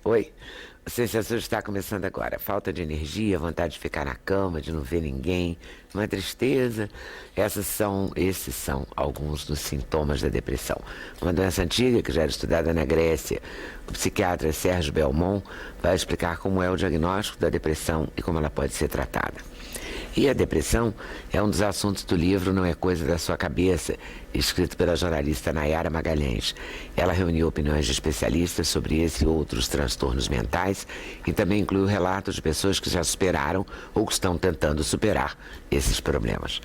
Oi, a sensação está começando agora. Falta de energia, vontade de ficar na cama, de não ver ninguém, uma tristeza. Esses são alguns dos sintomas da depressão. Uma doença antiga que já era estudada na Grécia. O psiquiatra Sérgio Belmont vai explicar como é o diagnóstico da depressão e como ela pode ser tratada. E a depressão é um dos assuntos do livro Não é Coisa da Sua Cabeça, escrito pela jornalista Nayara Magalhães. Ela reuniu opiniões de especialistas sobre esse e outros transtornos mentais e também incluiu relatos de pessoas que já superaram ou que estão tentando superar esses problemas.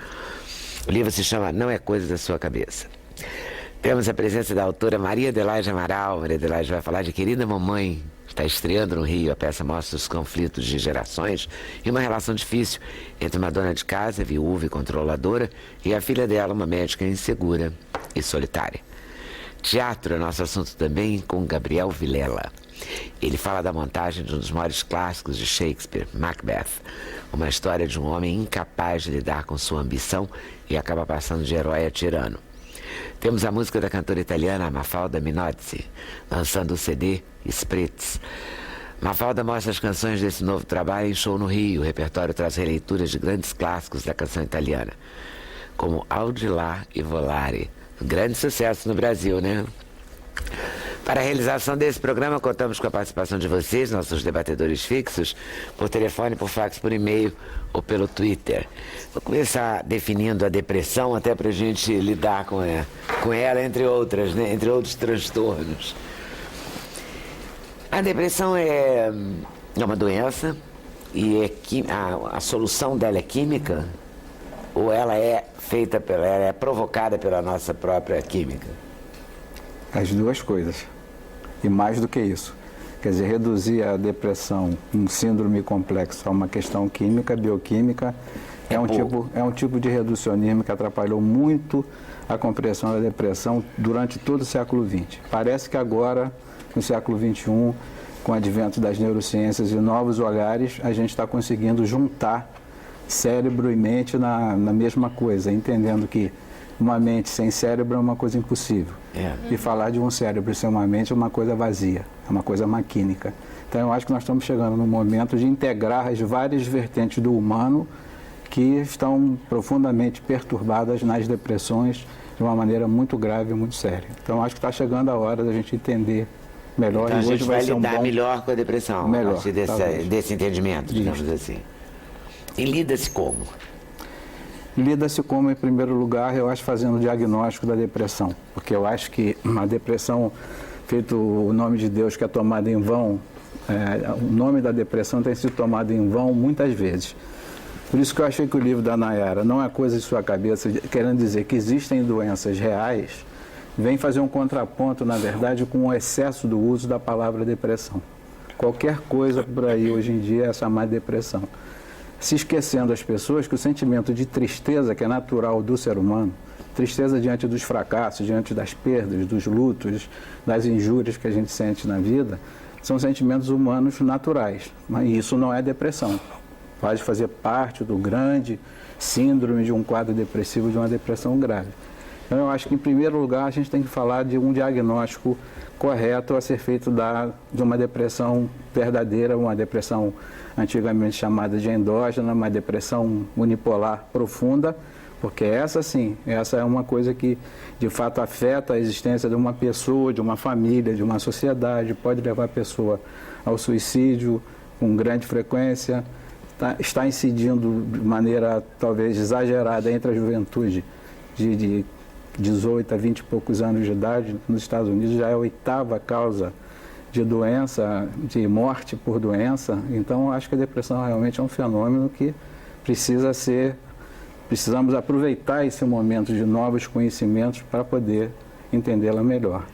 O livro se chama Não é Coisa da Sua Cabeça. Temos a presença da autora Maria Adelaide Amaral. Maria Adelaide vai falar de Querida Mamãe. Está estreando no Rio. A peça mostra os conflitos de gerações e uma relação difícil entre uma dona de casa, viúva e controladora, e a filha dela, uma médica insegura e solitária. Teatro é nosso assunto também com Gabriel Vilela. Ele fala da montagem de um dos maiores clássicos de Shakespeare, Macbeth, uma história de um homem incapaz de lidar com sua ambição e acaba passando de herói a tirano. Temos a música da cantora italiana Mafalda Minozzi, lançando o CD Spritz. Mafalda mostra as canções desse novo trabalho em show no Rio. O repertório traz releituras de grandes clássicos da canção italiana, como Al di là e Volare. Grande sucesso no Brasil, né? Para a realização desse programa, contamos com a participação de vocês, nossos debatedores fixos, por telefone, por fax, por e-mail ou pelo Twitter. Vou começar definindo a depressão, até para a gente lidar com ela, entre outras, né? Entre outros transtornos. A depressão é uma doença e a solução dela é química ou ela é ela é provocada pela nossa própria química? As duas coisas. E mais do que isso. Quer dizer, reduzir a depressão, um síndrome complexo, a uma questão química, bioquímica, é um tipo de reducionismo que atrapalhou muito a compreensão da depressão durante todo o século XX. Parece que agora, no século XXI, com o advento das neurociências e novos olhares, a gente está conseguindo juntar cérebro e mente na mesma coisa, entendendo que uma mente sem cérebro é uma coisa impossível. E falar de um cérebro sem uma mente é uma coisa vazia, é uma coisa maquínica. Então eu acho que nós estamos chegando no momento de integrar as várias vertentes do humano que estão profundamente perturbadas nas depressões de uma maneira muito grave e muito séria. Então eu acho que está chegando a hora da gente entender melhor. Então a gente vai lidar melhor com a depressão, melhor, a partir desse entendimento, digamos assim. E lida-se como? Lida-se como, em primeiro lugar, eu acho, fazendo o diagnóstico da depressão. Porque eu acho que a depressão, feito o nome de Deus que é tomado em vão, o nome da depressão tem sido tomado em vão muitas vezes. Por isso que eu achei que o livro da Nayara não é coisa de sua cabeça, querendo dizer que existem doenças reais, vem fazer um contraponto, na verdade, com o excesso do uso da palavra depressão. Qualquer coisa por aí hoje em dia é chamada depressão. Se esquecendo as pessoas que o sentimento de tristeza, que é natural do ser humano, tristeza diante dos fracassos, diante das perdas, dos lutos, das injúrias que a gente sente na vida, são sentimentos humanos naturais. Mas isso não é depressão. Pode fazer parte do grande síndrome de um quadro depressivo, de uma depressão grave. Então eu acho que, em primeiro lugar, a gente tem que falar de um diagnóstico correto a ser feito de uma depressão verdadeira, uma depressão antigamente chamada de endógena, uma depressão unipolar profunda, porque essa sim, essa é uma coisa que de fato afeta a existência de uma pessoa, de uma família, de uma sociedade, pode levar a pessoa ao suicídio com grande frequência, está incidindo de maneira talvez exagerada entre a juventude de 18 a 20 e poucos anos de idade. Nos Estados Unidos já é a 8ª causa de doença, de morte por doença. Então, acho que a depressão realmente é um fenômeno que precisamos aproveitar esse momento de novos conhecimentos para poder entendê-la melhor.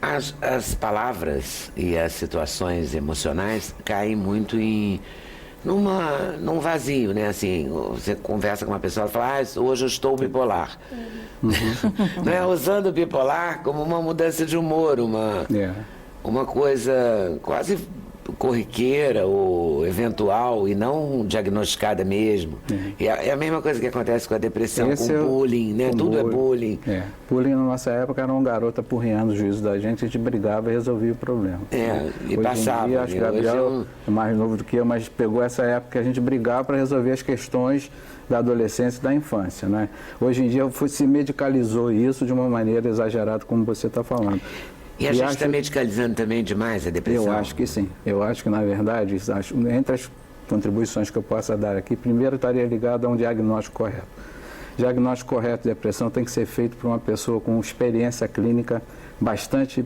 As palavras e as situações emocionais caem muito num vazio, né? Assim, você conversa com uma pessoa e fala, hoje eu estou bipolar. Né? Usando o bipolar como uma mudança de humor, uma coisa quase corriqueira ou eventual e não diagnosticada mesmo. É a mesma coisa que acontece com a depressão, com bullying, né? Tudo é bullying. Bullying na nossa época era uma garota apurrinhando o juízo da gente, a gente brigava e resolvia o problema. E hoje passava. Em dia, acho que Gabriel é mais novo do que eu, mas pegou essa época que a gente brigava para resolver as questões da adolescência e da infância, né? Hoje em dia se medicalizou isso de uma maneira exagerada, como você está falando. E a gente está medicalizando também demais a depressão? Eu acho que sim. Eu acho que, na verdade, entre as contribuições que eu possa dar aqui, primeiro estaria ligado a um diagnóstico correto. Diagnóstico correto de depressão tem que ser feito por uma pessoa com experiência clínica bastante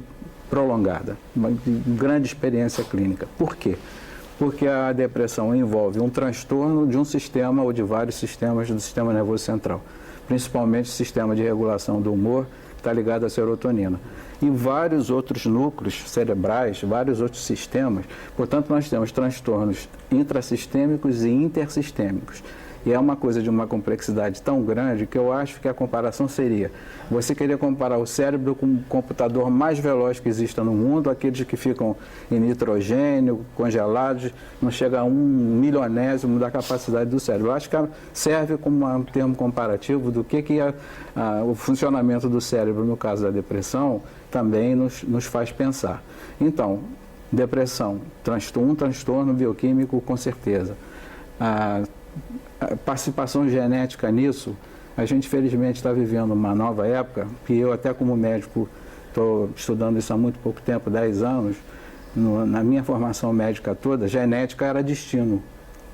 prolongada, uma grande experiência clínica. Por quê? Porque a depressão envolve um transtorno de um sistema ou de vários sistemas do sistema nervoso central, principalmente o sistema de regulação do humor, que está ligado à serotonina. E vários outros núcleos cerebrais, vários outros sistemas. Portanto, nós temos transtornos intrasistêmicos e intersistêmicos. E é uma coisa de uma complexidade tão grande que eu acho que a comparação seria você querer comparar o cérebro com o computador mais veloz que exista no mundo, aqueles que ficam em nitrogênio, congelados, não chega a 1/1000º da capacidade do cérebro. Eu acho que serve como um termo comparativo do que o funcionamento do cérebro, no caso da depressão, também nos faz pensar. Então, depressão, um transtorno bioquímico com certeza. A participação genética nisso, a gente felizmente está vivendo uma nova época, que eu até como médico estou estudando isso há muito pouco tempo, 10 anos, na minha formação médica toda, genética era destino.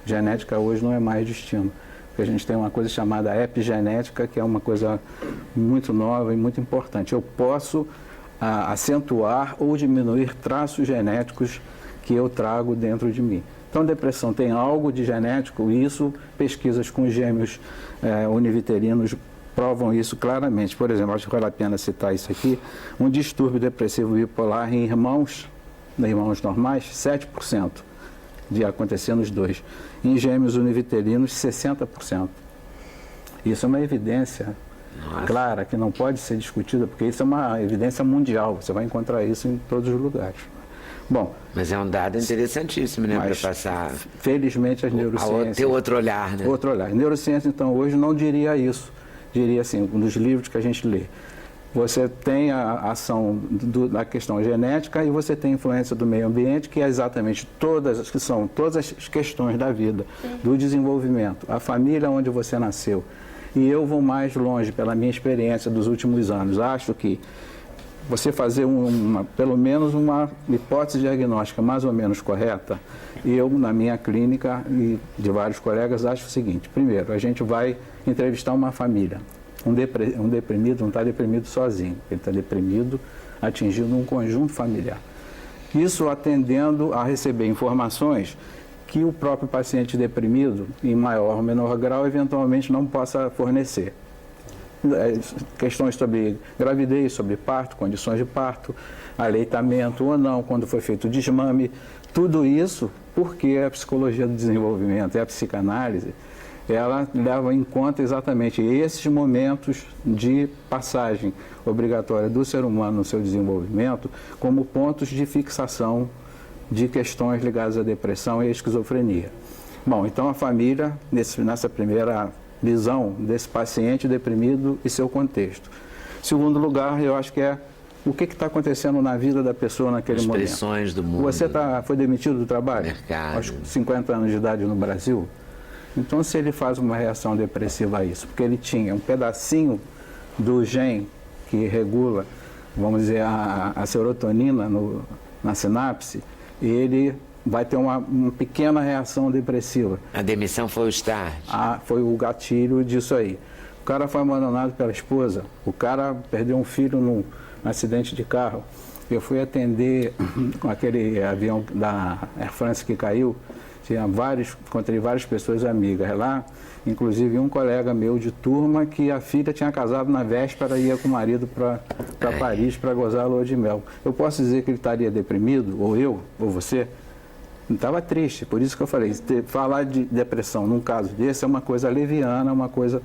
Genética hoje não é mais destino, porque a gente tem uma coisa chamada epigenética, que é uma coisa muito nova e muito importante. Eu posso acentuar ou diminuir traços genéticos que eu trago dentro de mim. Então, depressão tem algo de genético e isso, pesquisas com gêmeos univitelinos provam isso claramente. Por exemplo, acho que vale a pena citar isso aqui, um distúrbio depressivo bipolar em irmãos normais, 7% de acontecer nos dois. Em gêmeos univitelinos, 60%. Isso é uma evidência clara, que não pode ser discutida, porque isso é uma evidência mundial, você vai encontrar isso em todos os lugares. Bom, mas é um dado interessantíssimo, né, para passar. Felizmente as neurociências. Ter outro olhar, né? Outro olhar. Neurociência, então, hoje não diria isso. Diria assim, nos livros que a gente lê. Você tem a ação da questão genética e você tem a influência do meio ambiente, que é exatamente todas as questões da vida, do desenvolvimento, a família onde você nasceu. E eu vou mais longe pela minha experiência dos últimos anos. Acho que você fazer pelo menos uma hipótese diagnóstica mais ou menos correta, eu, na minha clínica e de vários colegas, acho o seguinte: primeiro, a gente vai entrevistar uma família. Um deprimido não está deprimido sozinho, ele está deprimido atingindo um conjunto familiar. Isso atendendo a receber informações que o próprio paciente deprimido, em maior ou menor grau, eventualmente não possa fornecer. Questões sobre gravidez, sobre parto, condições de parto, aleitamento ou não, quando foi feito o desmame, tudo isso porque a psicologia do desenvolvimento e a psicanálise, ela leva em conta exatamente esses momentos de passagem obrigatória do ser humano no seu desenvolvimento como pontos de fixação de questões ligadas à depressão e à esquizofrenia. Bom, então a família, nessa primeira visão desse paciente deprimido e seu contexto. Segundo lugar, eu acho que é o que está acontecendo na vida da pessoa naquele momento. As pressões do mundo. Você foi demitido do trabalho? Mercado. Aos 50 anos de idade no Brasil? Então, se ele faz uma reação depressiva a isso, porque ele tinha um pedacinho do gene que regula, vamos dizer, a serotonina na sinapse, ele vai ter uma pequena reação depressiva. A demissão foi o start? Foi o gatilho disso aí. O cara foi abandonado pela esposa, o cara perdeu um filho num acidente de carro. Eu fui atender com aquele avião da Air France que caiu, encontrei várias pessoas amigas lá, inclusive um colega meu de turma que a filha tinha casado na véspera e ia com o marido para Paris para gozar a lua de mel. Eu posso dizer que ele estaria deprimido, ou eu, ou você? Estava triste, por isso que eu falei, falar de depressão num caso desse é uma coisa leviana, uma coisa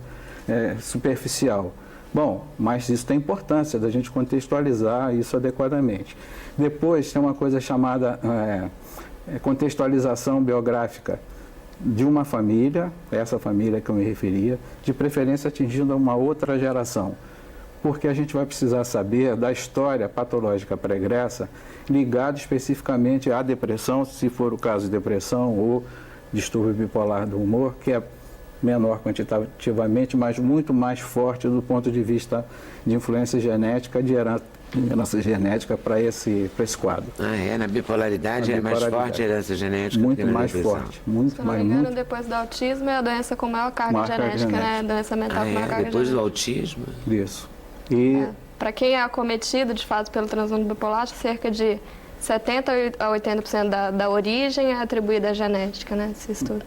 superficial. Bom, mas isso tem importância da gente contextualizar isso adequadamente. Depois tem uma coisa chamada contextualização biográfica de uma família, essa família que eu me referia, de preferência atingindo uma outra geração, porque a gente vai precisar saber da história patológica pregressa ligada especificamente à depressão, se for o caso de depressão ou distúrbio bipolar do humor, que é menor quantitativamente, mas muito mais forte do ponto de vista de influência genética, de herança genética para esse quadro. Na bipolaridade é mais forte a herança genética? Muito mais forte. Muito, se não me engano, depois do autismo é a doença com maior carga genética, né? Doença mental com maior carga depois genética. Do autismo? Isso. Para quem é acometido, de fato, pelo transtorno bipolar, cerca de 70% a 80% da origem é atribuída à genética, né? Esse estudo.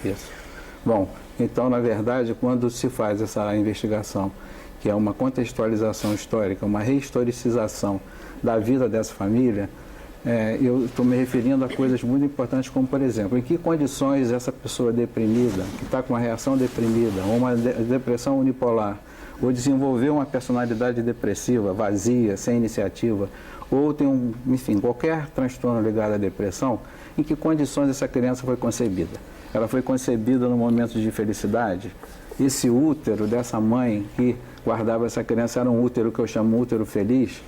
Isso. Bom, então, na verdade, quando se faz essa investigação, que é uma contextualização histórica, uma rehistoricização da vida dessa família, eu estou me referindo a coisas muito importantes, como, por exemplo, em que condições essa pessoa deprimida, que está com uma reação deprimida, ou uma depressão unipolar, ou desenvolveu uma personalidade depressiva, vazia, sem iniciativa, ou tem enfim, qualquer transtorno ligado à depressão, em que condições essa criança foi concebida? Ela foi concebida no momento de felicidade? Esse útero dessa mãe que guardava essa criança era um útero que eu chamo útero feliz?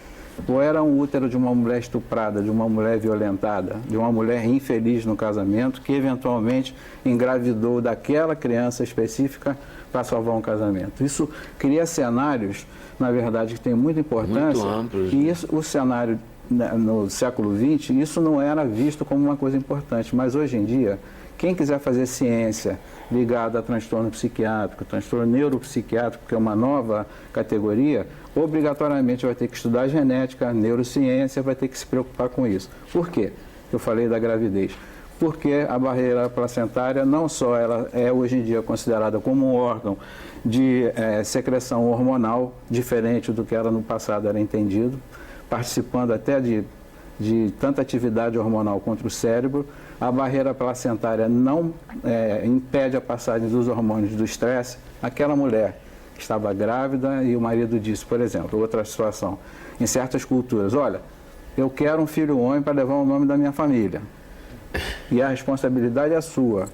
Ou era um útero de uma mulher estuprada, de uma mulher violentada, de uma mulher infeliz no casamento, que eventualmente engravidou daquela criança específica para salvar um casamento? Isso cria cenários, na verdade, que têm muita importância. Muito amplos. E o cenário no século XX, isso não era visto como uma coisa importante, mas hoje em dia, quem quiser fazer ciência ligada a transtorno psiquiátrico, transtorno neuropsiquiátrico, que é uma nova categoria, obrigatoriamente vai ter que estudar genética, neurociência, vai ter que se preocupar com isso. Por quê? Eu falei da gravidez. Porque a barreira placentária não só ela é hoje em dia considerada como um órgão de secreção hormonal, diferente do que era no passado era entendido, participando até de tanta atividade hormonal contra o cérebro. A barreira placentária não impede a passagem dos hormônios do estresse. Aquela mulher que estava grávida e o marido disse, por exemplo, outra situação, em certas culturas, olha, eu quero um filho homem para levar o nome da minha família. E a responsabilidade é sua.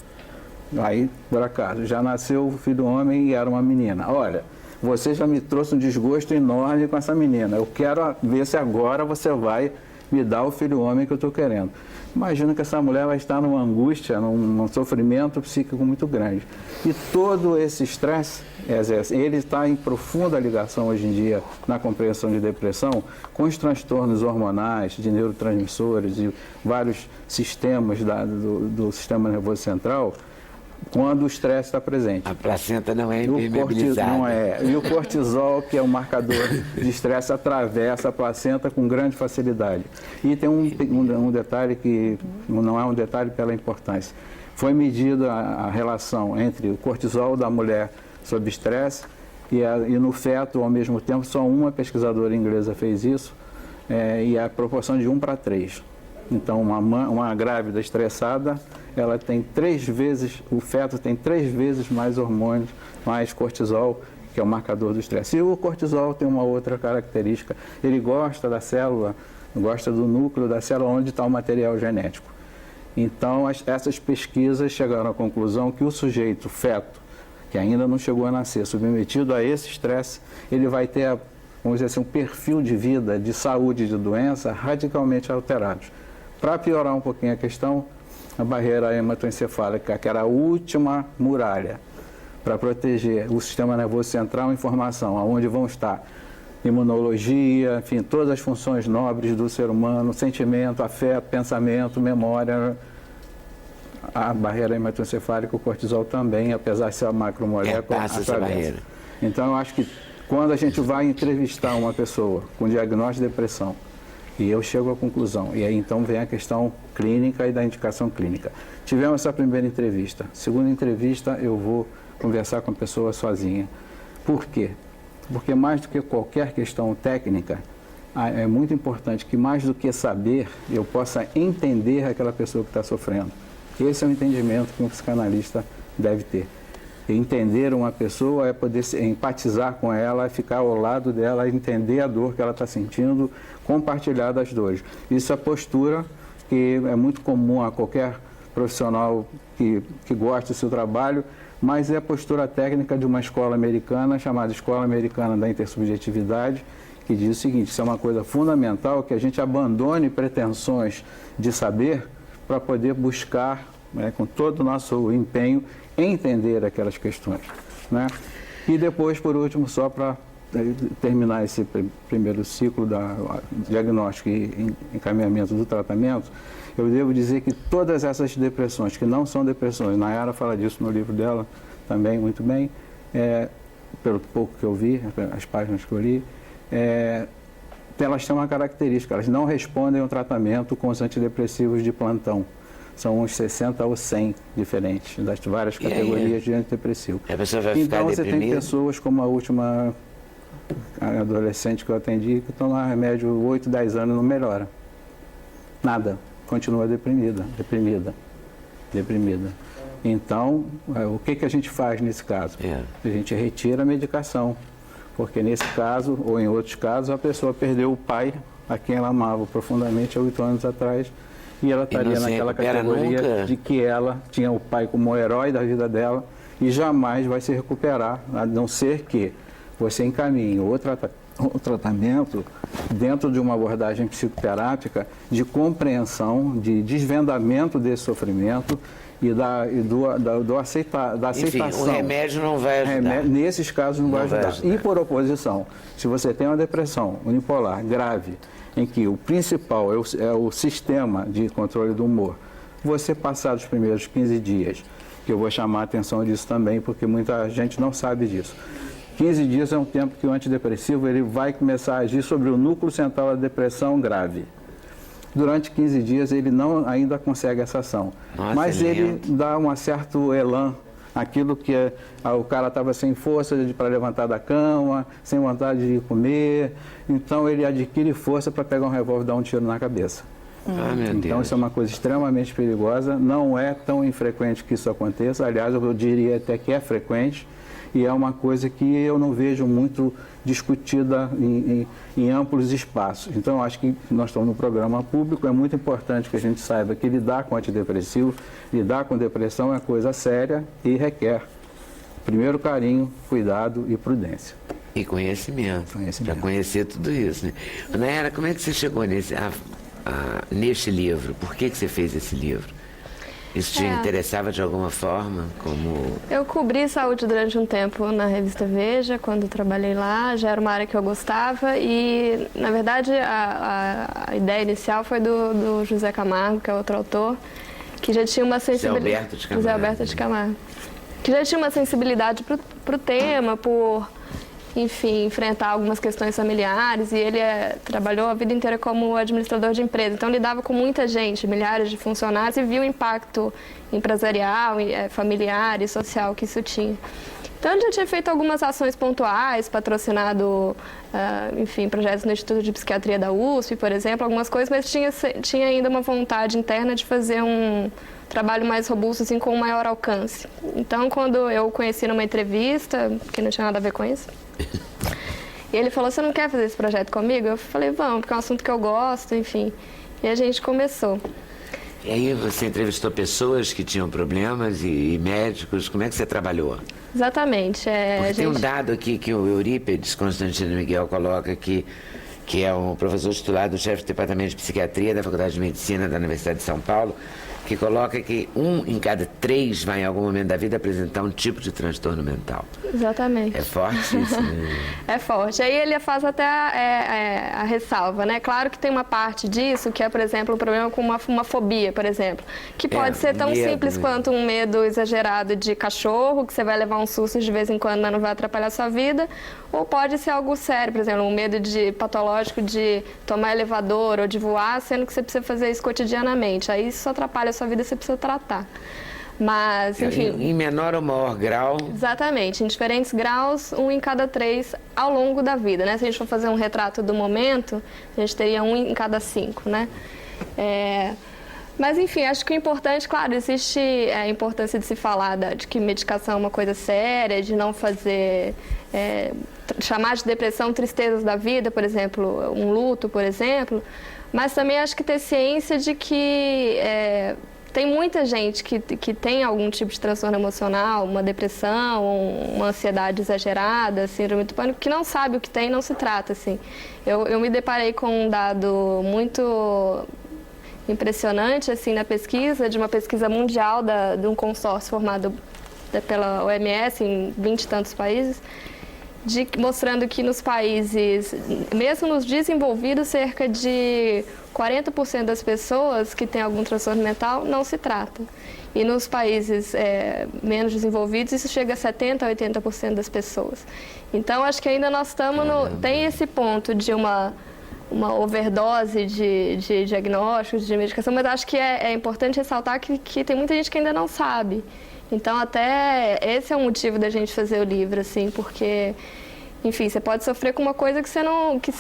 Aí, por acaso, já nasceu o filho homem e era uma menina. Olha, você já me trouxe um desgosto enorme com essa menina. Eu quero ver se agora você vai me dar o filho homem que eu estou querendo. Imagina que essa mulher vai estar numa angústia, num sofrimento psíquico muito grande. E todo esse estresse, ele está em profunda ligação hoje em dia na compreensão de depressão com os transtornos hormonais, de neurotransmissores e vários sistemas do sistema nervoso central, quando o estresse está presente. A placenta não é impermeabilizada. Não é. E o cortisol, que é um marcador de estresse, atravessa a placenta com grande facilidade. E tem um detalhe que não é um detalhe pela importância. Foi medida a relação entre o cortisol da mulher sob estresse e no feto, ao mesmo tempo, só uma pesquisadora inglesa fez isso, e a proporção de 1:3. Então, uma grávida estressada, ela tem 3 vezes, o feto tem 3 vezes mais hormônios, mais cortisol, que é o marcador do estresse. E o cortisol tem uma outra característica, ele gosta da célula, gosta do núcleo da célula onde está o material genético. Então, essas pesquisas chegaram à conclusão que o sujeito, o feto, que ainda não chegou a nascer, submetido a esse estresse, ele vai ter, vamos dizer assim, um perfil de vida, de saúde e de doença radicalmente alterados. Para piorar um pouquinho a questão, a barreira hematoencefálica, que era a última muralha para proteger o sistema nervoso central em formação, aonde vão estar imunologia, enfim, todas as funções nobres do ser humano, sentimento, afeto, pensamento, memória. A barreira hematoencefálica, o cortisol também, apesar de ser a macromolécula, atravessa. Então, eu acho que quando a gente vai entrevistar uma pessoa com diagnóstico de depressão, e eu chego à conclusão, e aí então vem a questão clínica e da indicação clínica. Tivemos essa primeira entrevista. Segunda entrevista, eu vou conversar com a pessoa sozinha. Por quê? Porque mais do que qualquer questão técnica, é muito importante que mais do que saber, eu possa entender aquela pessoa que está sofrendo. Esse é o entendimento que um psicanalista deve ter. Entender uma pessoa é poder empatizar com ela, ficar ao lado dela, entender a dor que ela está sentindo, compartilhar das dores. Isso é a postura porque é muito comum a qualquer profissional que gosta do seu trabalho, mas é a postura técnica de uma escola americana, chamada Escola Americana da Intersubjetividade, que diz o seguinte: isso é uma coisa fundamental, que a gente abandone pretensões de saber para poder buscar, né, com todo o nosso empenho, entender aquelas questões, né? E depois, por último, só para terminar esse primeiro ciclo da diagnóstico e encaminhamento do tratamento, eu devo dizer que todas essas depressões, que não são depressões, Nayara fala disso no livro dela também muito bem, pelo pouco que eu vi, as páginas que eu li, elas têm uma característica: elas não respondem ao tratamento com os antidepressivos de plantão. São uns 60 ou 100 diferentes, das várias categorias de antidepressivo. A pessoa vai ficar então você deprimida? tem pessoas como a última adolescente que eu atendi, que toma remédio 8, 10 anos e não melhora. Nada. Continua deprimida. Então, o que a gente faz nesse caso? A gente retira a medicação, porque nesse caso, ou em outros casos, a pessoa perdeu o pai a quem ela amava profundamente há 8 anos atrás, e ela estaria naquela categoria nunca de que ela tinha o pai como herói da vida dela e jamais vai se recuperar, a não ser que você encaminhe o tratamento dentro de uma abordagem psicoterápica de compreensão, de desvendamento desse sofrimento e da aceitação. Enfim, o remédio não vai ajudar. Nesses casos não vai ajudar. E por oposição, se você tem uma depressão unipolar grave, em que o principal é o sistema de controle do humor, você passar os primeiros 15 dias, que eu vou chamar a atenção disso também, porque muita gente não sabe disso. 15 dias é um tempo que o antidepressivo ele vai começar a agir sobre o núcleo central da depressão grave. Durante 15 dias ele não ainda consegue essa ação. Nossa, mas ele dá um certo elan, aquilo que o cara estava sem força para levantar da cama, sem vontade de comer, então ele adquire força para pegar um revólver e dar um tiro na cabeça. Meu então Deus. Isso é uma coisa extremamente perigosa, não é tão infrequente que isso aconteça, aliás eu diria até que é frequente, e é uma coisa que eu não vejo muito discutida em amplos espaços. Então, eu acho que nós estamos no programa público, é muito importante que a gente saiba que lidar com antidepressivo, lidar com depressão é coisa séria e requer primeiro carinho, cuidado e prudência. E conhecimento. Para conhecer tudo isso, né? Nayara, como é que você chegou neste livro? Por que você fez esse livro? Isso te interessava de alguma forma? Eu cobri saúde durante um tempo na revista Veja, quando trabalhei lá, já era uma área que eu gostava e, na verdade, a ideia inicial foi do José Camargo, que é outro autor, que já tinha uma sensibilidade... José Alberto de Camargo. Que já tinha uma sensibilidade para o tema, por, enfim, enfrentar algumas questões familiares, e ele trabalhou a vida inteira como administrador de empresa, então lidava com muita gente, milhares de funcionários, e viu o impacto empresarial, familiar e social que isso tinha. Então ele já tinha feito algumas ações pontuais, patrocinado, enfim, projetos no Instituto de Psiquiatria da USP, por exemplo, algumas coisas, mas tinha ainda uma vontade interna de fazer um trabalho mais robusto, assim, com maior alcance. Então, quando eu o conheci numa entrevista, que não tinha nada a ver com isso, e ele falou: você não quer fazer esse projeto comigo? Eu falei: vamos, porque é um assunto que eu gosto, enfim. E a gente começou. E aí você entrevistou pessoas que tinham problemas e médicos, como é que você trabalhou? Exatamente. Porque tem um dado aqui que o Eurípides Constantino Miguel coloca que é um professor titular do chefe do Departamento de Psiquiatria da Faculdade de Medicina da Universidade de São Paulo, que coloca que 1 em cada 3 vai em algum momento da vida apresentar um tipo de transtorno mental. Exatamente. É forte isso, né? É forte. Aí ele faz até a ressalva, né? Claro que tem uma parte disso que é, por exemplo, um problema com uma fobia, por exemplo, que pode ser tão simples quanto um medo exagerado de cachorro, que você vai levar um susto de vez em quando, mas não vai atrapalhar a sua vida, ou pode ser algo sério, por exemplo, um medo patológico de tomar elevador ou de voar, sendo que você precisa fazer isso cotidianamente. Aí isso atrapalha a sua vida, você precisa tratar. Mas, enfim... Em menor ou maior grau... Exatamente, em diferentes graus, 1 em cada 3 ao longo da vida, né? Se a gente for fazer um retrato do momento, a gente teria 1 em cada 5, né? Mas, enfim, acho que o importante, claro, existe a importância de se falar de que medicação é uma coisa séria, de não fazer chamar de depressão tristezas da vida, por exemplo, um luto, por exemplo, mas também acho que ter ciência de que tem muita gente que tem algum tipo de transtorno emocional, uma depressão, uma ansiedade exagerada, síndrome do pânico, que não sabe o que tem e não se trata, assim. Eu me deparei com um dado muito impressionante, assim, na pesquisa, de uma pesquisa mundial de um consórcio formado pela OMS em 20 e tantos países, mostrando que nos países, mesmo nos desenvolvidos, cerca de 40% das pessoas que têm algum transtorno mental não se tratam. E nos países menos desenvolvidos, isso chega a 70% a 80% das pessoas. Então, acho que ainda nós estamos tem esse ponto de uma overdose de diagnósticos, de medicação, mas acho que é importante ressaltar que tem muita gente que ainda não sabe. Então, até esse é o motivo da gente fazer o livro, assim, porque, enfim, você pode sofrer com uma coisa que você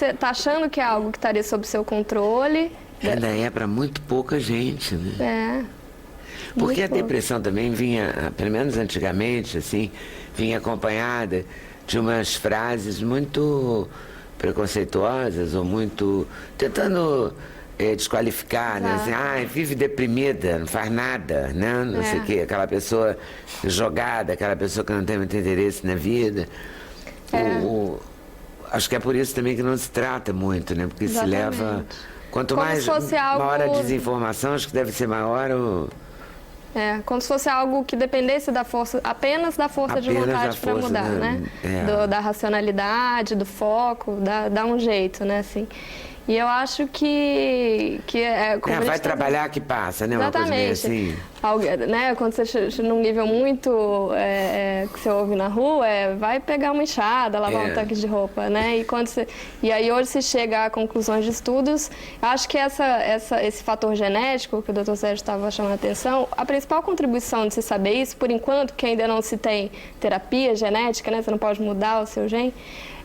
está achando que é algo que estaria sob seu controle. Ainda é para muito pouca gente, né? Porque a depressão também vinha, pelo menos antigamente, assim, vinha acompanhada de umas frases muito preconceituosas ou muito tentando desqualificar, né? Assim, vive deprimida, não faz nada, né? Não sei o quê, aquela pessoa jogada, aquela pessoa que não tem muito interesse na vida. Acho que é por isso também que não se trata muito, né? Porque se leva... Quanto como mais maior a desinformação, acho que deve ser maior o... como se fosse algo que dependesse apenas da força de vontade para mudar, né? Da racionalidade, do foco, dá um jeito, né? Assim. E eu acho que vai trabalhar que passa, né? Exatamente. Uma coisa meio assim. Né? Quando você chega num nível muito que você ouve na rua, vai pegar uma enxada, lavar um tanque de roupa, né? E aí hoje se chega a conclusões de estudos. Acho que esse fator genético que o Dr. Sérgio estava chamando a atenção, a principal contribuição de se saber isso, por enquanto, que ainda não se tem terapia genética, né? Você não pode mudar o seu gene,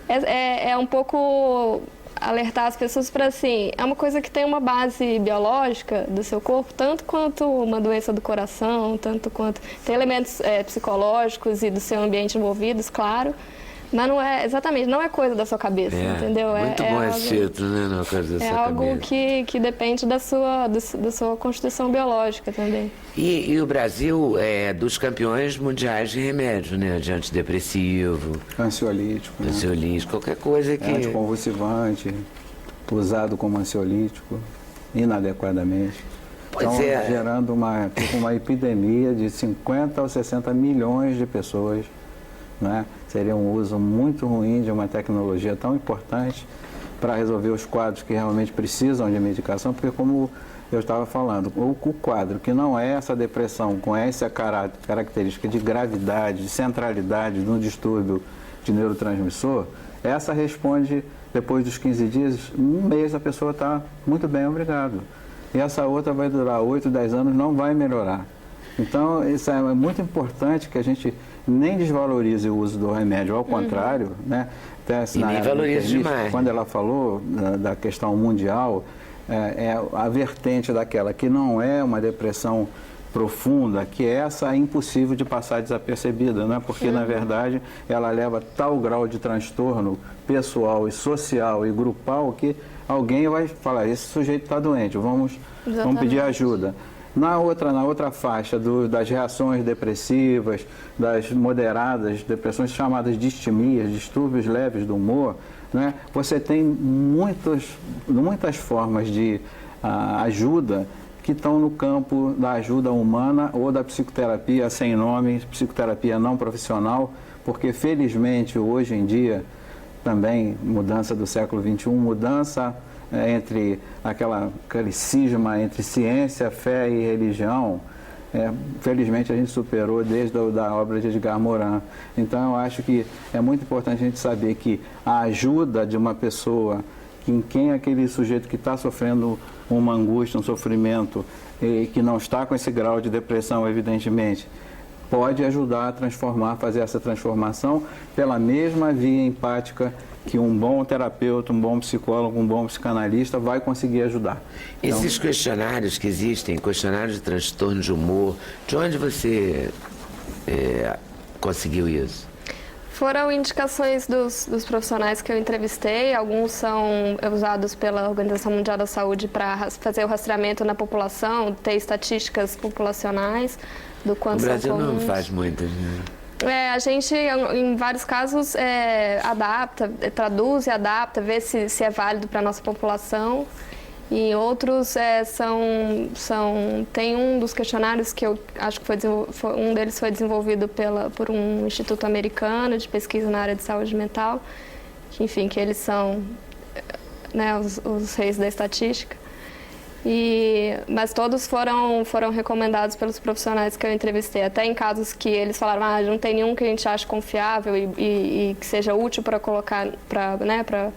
é um pouco alertar as pessoas para, assim, é uma coisa que tem uma base biológica do seu corpo, tanto quanto uma doença do coração, tanto quanto... Tem elementos psicológicos e do seu ambiente envolvidos, claro, mas não é coisa da sua cabeça, entendeu? Muito bom esse título, né? Não é coisa da sua cabeça. É algo que depende da sua constituição biológica também. E o Brasil é dos campeões mundiais de remédio, né? De antidepressivo, ansiolítico, qualquer coisa que... anticonvulsivante, usado como ansiolítico, inadequadamente. Pois então, gerando uma epidemia de 50 ou 60 milhões de pessoas, né? Seria um uso muito ruim de uma tecnologia tão importante para resolver os quadros que realmente precisam de medicação, porque, como eu estava falando, o quadro que não é essa depressão com essa característica de gravidade, de centralidade no distúrbio de neurotransmissor, essa responde depois dos 15 dias, um mês a pessoa está muito bem, obrigado. E essa outra vai durar 8, 10 anos, não vai melhorar. Então, isso é muito importante que a gente nem desvalorize o uso do remédio, ao contrário, né? Até e nem valorize demais. Quando ela falou da questão mundial, a vertente daquela que não é uma depressão profunda, que essa é impossível de passar desapercebida, né? Porque, na verdade, ela leva tal grau de transtorno pessoal e social e grupal que alguém vai falar, esse sujeito está doente, vamos pedir ajuda. Na outra faixa das reações depressivas, das moderadas, depressões chamadas distimias, distúrbios leves do humor, né? Você tem muitas formas de ajuda que estão no campo da ajuda humana ou da psicoterapia sem nome, psicoterapia não profissional, porque felizmente hoje em dia, também mudança do século XXI, mudança entre aquele cisma entre ciência, fé e religião, felizmente a gente superou desde a obra de Edgar Morin. Então eu acho que é muito importante a gente saber que a ajuda de uma pessoa, em quem aquele sujeito que está sofrendo uma angústia, um sofrimento, e que não está com esse grau de depressão, evidentemente, pode ajudar a transformar, fazer essa transformação pela mesma via empática que um bom terapeuta, um bom psicólogo, um bom psicanalista vai conseguir ajudar. Esses questionários que existem, questionários de transtorno de humor, de onde você conseguiu isso? Foram indicações dos profissionais que eu entrevistei. Alguns são usados pela Organização Mundial da Saúde para fazer o rastreamento na população, ter estatísticas populacionais do quanto são comuns. O Brasil não faz muitas, né? A gente, em vários casos, adapta, traduz e adapta, vê se é válido para a nossa população. E outros tem um dos questionários que eu acho que um deles foi desenvolvido por um instituto americano de pesquisa na área de saúde mental, que eles são, né, os reis da estatística. Mas todos foram recomendados pelos profissionais que eu entrevistei, até em casos que eles falaram, não tem nenhum que a gente ache confiável e que seja útil para colocar para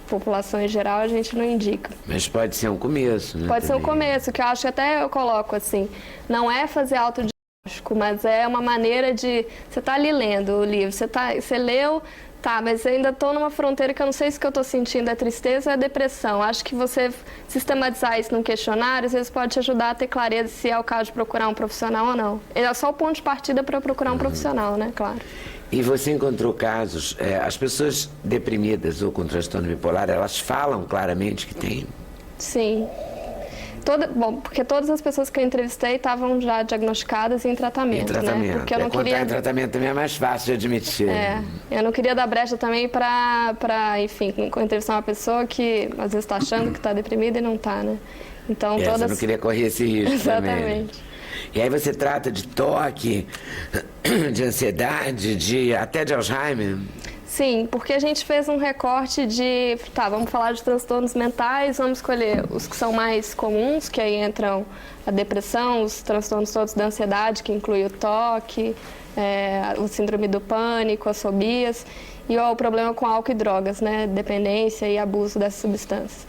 população em geral, a gente não indica. Mas pode ser um começo, né? Pode ser um começo, que eu acho que até eu coloco assim, não é fazer autodiagnóstico, mas é uma maneira de... Você está ali lendo o livro, você leu, mas eu ainda estou numa fronteira que eu não sei se o que eu estou sentindo é tristeza ou é depressão. Acho que você sistematizar isso num questionário, às vezes pode te ajudar a ter clareza se é o caso de procurar um profissional ou não. É só o ponto de partida para procurar um profissional, né? Claro. E você encontrou casos, as pessoas deprimidas ou com transtorno bipolar, elas falam claramente que têm? Sim. Porque todas as pessoas que eu entrevistei estavam já diagnosticadas e em tratamento, né? Porque eu não queria... em tratamento também é mais fácil de admitir. Eu não queria dar brecha também enfim, entrevistar uma pessoa que às vezes está achando que está deprimida e não está, né? Então Você não queria correr esse risco. Exatamente. Também. E aí você trata de toque, de ansiedade, até de Alzheimer? Sim, porque a gente fez um recorte de... vamos falar de transtornos mentais, vamos escolher os que são mais comuns, que aí entram a depressão, os transtornos todos da ansiedade, que inclui o toque, o síndrome do pânico, as fobias, e o problema com álcool e drogas, né? Dependência e abuso dessas substâncias.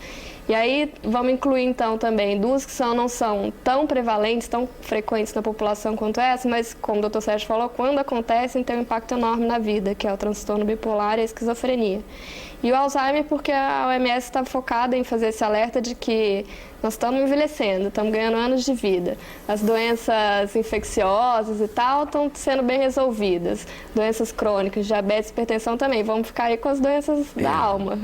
E aí vamos incluir então também duas que não são tão prevalentes, tão frequentes na população quanto essa, mas como o Dr. Sérgio falou, quando acontecem tem um impacto enorme na vida, que é o transtorno bipolar e a esquizofrenia. E o Alzheimer porque a OMS está focada em fazer esse alerta de que nós estamos envelhecendo, estamos ganhando anos de vida. As doenças infecciosas e tal estão sendo bem resolvidas. Doenças crônicas, diabetes, hipertensão também. Vamos ficar aí com as doenças da alma.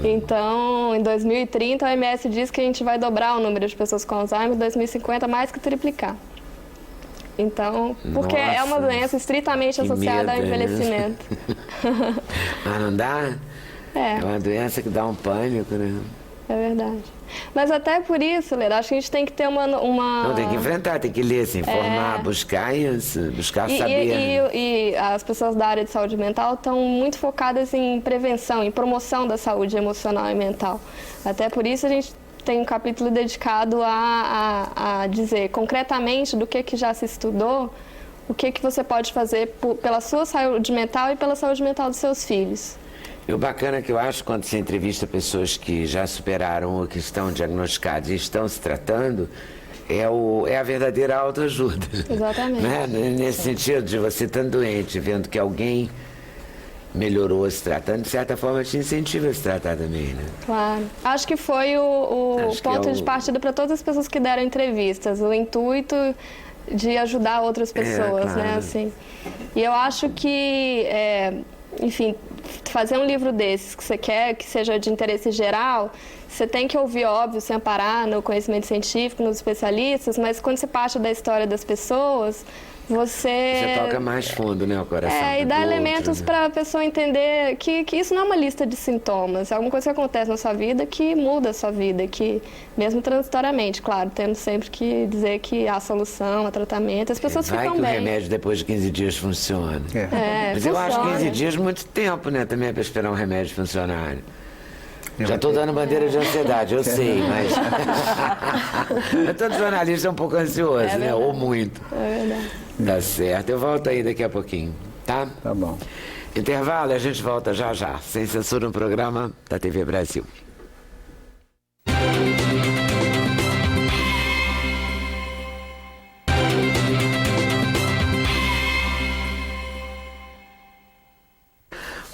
Então, em 2030, a OMS diz que a gente vai dobrar o número de pessoas com Alzheimer, em 2050 mais que triplicar. Então, porque é uma doença estritamente associada ao envelhecimento. Mas não dá? É uma doença que dá um pânico, né? É verdade. Mas até por isso, Lera, acho que a gente tem que ter uma... Não, tem que enfrentar, tem que ler, se informar, buscar isso, buscar saber. E as pessoas da área de saúde mental estão muito focadas em prevenção, em promoção da saúde emocional e mental. Até por isso a gente tem um capítulo dedicado a dizer concretamente do que já se estudou, o que você pode fazer pela sua saúde mental e pela saúde mental dos seus filhos. E o bacana é que eu acho, quando você entrevista pessoas que já superaram ou que estão diagnosticadas e estão se tratando, é a verdadeira autoajuda. Exatamente. Né? Nesse sentido de você estando doente, vendo que alguém melhorou se tratando, de certa forma te incentiva a se tratar também, né? Claro. Acho que foi o ponto de partida para todas as pessoas que deram entrevistas, o intuito de ajudar outras pessoas, claro. né? Assim. E eu acho que, enfim, fazer um livro desses que você quer que seja de interesse geral, você tem que ouvir, óbvio, sem parar no conhecimento científico, nos especialistas, mas quando você parte da história das pessoas, você toca mais fundo, né, o coração. E dá elementos para a pessoa entender que isso não é uma lista de sintomas, é alguma coisa que acontece na sua vida que muda a sua vida, que mesmo transitoriamente, claro, tendo sempre que dizer que há solução, há tratamento, as pessoas ficam bem. Vai que o remédio depois de 15 dias funciona. Mas eu acho 15 dias muito tempo, né, também para esperar um remédio funcionar. Já estou dando bandeira de ansiedade, eu sei, mas... Todo jornalista é um pouco ansioso, né? Ou muito. É verdade. Tá certo. Eu volto aí daqui a pouquinho, tá? Tá bom. Intervalo e a gente volta já já. Sem censura no programa da TV Brasil.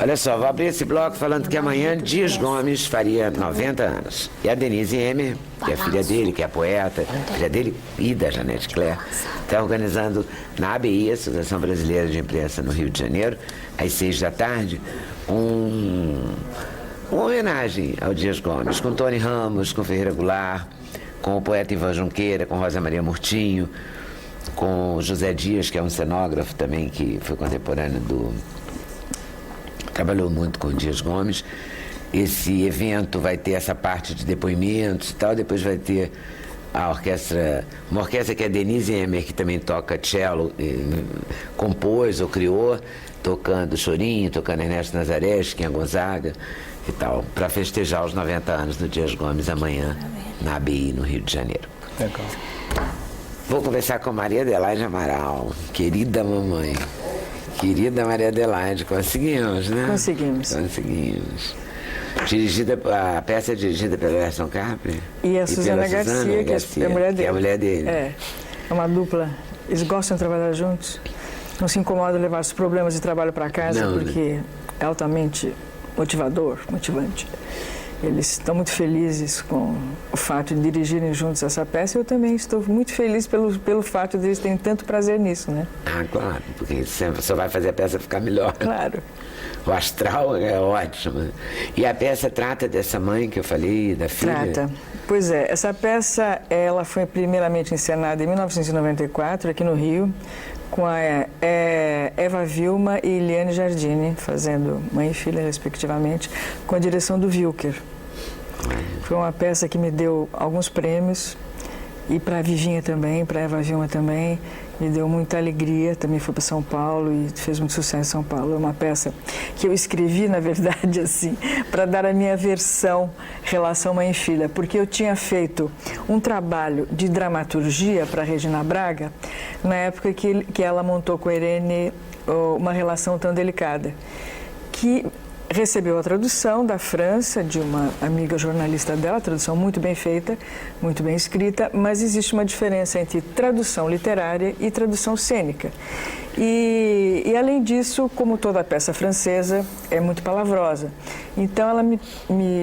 Olha só, vou abrir esse bloco falando que amanhã Dias Gomes faria 90 anos. E a Denise Emer, que é filha dele, que é poeta, filha dele e da Janete Claire, está organizando na ABI, Associação Brasileira de Imprensa, no Rio de Janeiro, às 6 da tarde, uma homenagem ao Dias Gomes, com Tony Ramos, com Ferreira Goulart, com o poeta Ivan Junqueira, com Rosa Maria Murtinho, com José Dias, que é um cenógrafo também, que foi contemporâneo trabalhou muito com o Dias Gomes. Esse evento vai ter essa parte de depoimentos e tal, depois vai ter a orquestra, uma orquestra que é a Denise Emer, que também toca cello, compôs ou criou, tocando Chorinho, tocando Ernesto Nazaré, Chiquinha Gonzaga e tal, para festejar os 90 anos do Dias Gomes amanhã na ABI, no Rio de Janeiro. Legal. Vou conversar com Maria Adelaide Amaral, querida mamãe. Querida Maria Adelaide, conseguimos, né? Conseguimos. A peça é dirigida pela Gerson Capri. E a Suzana Garcia, que é a mulher dele. Que é a mulher dele. É uma dupla. Eles gostam de trabalhar juntos. Não se incomodam em levar os problemas de trabalho para casa, porque é altamente motivante. Eles estão muito felizes com o fato de dirigirem juntos essa peça. Eu também estou muito feliz pelo fato de eles terem tanto prazer nisso, né? Ah, claro, porque só vai fazer a peça ficar melhor. Claro. O astral é ótimo. E a peça trata dessa mãe que eu falei, da filha? Trata. Pois é, essa peça, ela foi primeiramente encenada em 1994, aqui no Rio, com a Eva Vilma e Eliane Jardini, fazendo mãe e filha, respectivamente, com a direção do Wilker. Foi uma peça que me deu alguns prêmios, e para a Vivinha também, para a Eva Vilma também, me deu muita alegria. Também foi para São Paulo e fez muito sucesso em São Paulo. É uma peça que eu escrevi, na verdade, assim, para dar a minha versão relação mãe e filha, porque eu tinha feito um trabalho de dramaturgia para Regina Braga na época que ela montou com a Irene Uma Relação Tão Delicada, que recebeu a tradução da França, de uma amiga jornalista dela, tradução muito bem feita, muito bem escrita, mas existe uma diferença entre tradução literária e tradução cênica. E além disso, como toda peça francesa, é muito palavrosa. Então,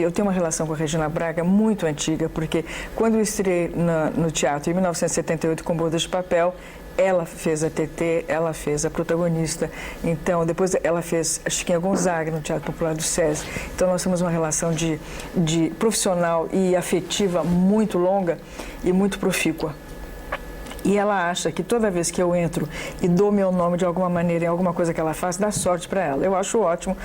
eu tenho uma relação com a Regina Braga muito antiga, porque quando eu estreiei no teatro, em 1978, com Bodas de Papel, ela fez a TT, ela fez a protagonista. Então, depois ela fez a Chiquinha Gonzaga no Teatro Popular do SESI. Então, nós temos uma relação de profissional e afetiva muito longa e muito profícua. E ela acha que toda vez que eu entro e dou meu nome de alguma maneira em alguma coisa que ela faz, dá sorte para ela. Eu acho ótimo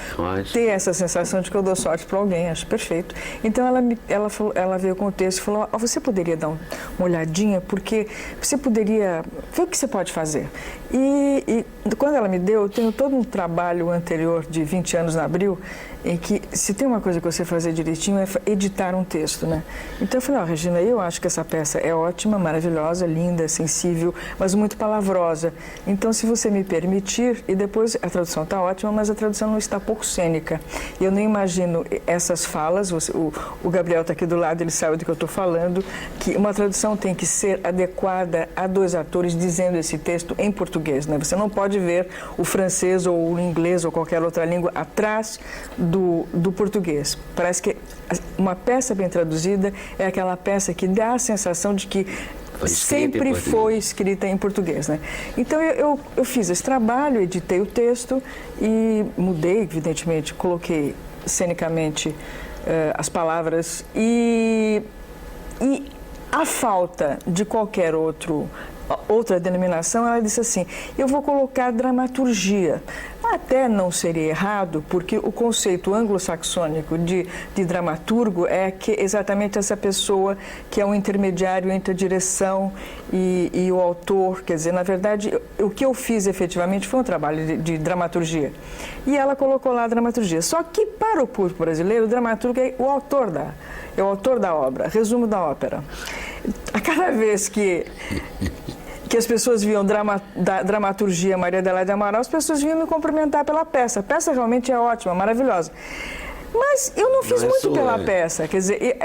ter essa sensação de que eu dou sorte para alguém, acho perfeito. Então ela veio com o texto e falou: você poderia dar uma olhadinha, porque você poderia ver o que você pode fazer. E quando ela me deu, eu tenho todo um trabalho anterior de 20 anos na Abril, em que se tem uma coisa que você fazer direitinho é editar um texto, né? Então eu falei: Regina, eu acho que essa peça é ótima, maravilhosa, linda, sensível, mas muito palavrosa. Então, se você me permitir, e depois a tradução está ótima, mas a tradução não está pouco cênica. E eu nem imagino essas falas, o Gabriel está aqui do lado, ele sabe do que eu estou falando, que uma tradução tem que ser adequada a dois atores dizendo esse texto em português, né? Você não pode ver o francês ou o inglês ou qualquer outra língua atrás do português. Parece que uma peça bem traduzida é aquela peça que dá a sensação de que sempre foi escrita em português, né? Então eu fiz esse trabalho, editei o texto e mudei, evidentemente, coloquei cenicamente as palavras e a falta de qualquer outra denominação, ela disse assim: eu vou colocar dramaturgia. Até não seria errado, porque o conceito anglo-saxônico de dramaturgo é que exatamente essa pessoa que é um intermediário entre a direção e o autor. Quer dizer, na verdade, o que eu fiz efetivamente foi um trabalho de dramaturgia. E ela colocou lá a dramaturgia. Só que para o público brasileiro, o dramaturgo é o autor da obra, resumo da ópera. A cada vez que as pessoas viam da dramaturgia Maria Adelaide Amaral, as pessoas vinham me cumprimentar pela peça. A peça realmente é ótima, maravilhosa. Mas eu não fiz muito pela peça. Quer dizer,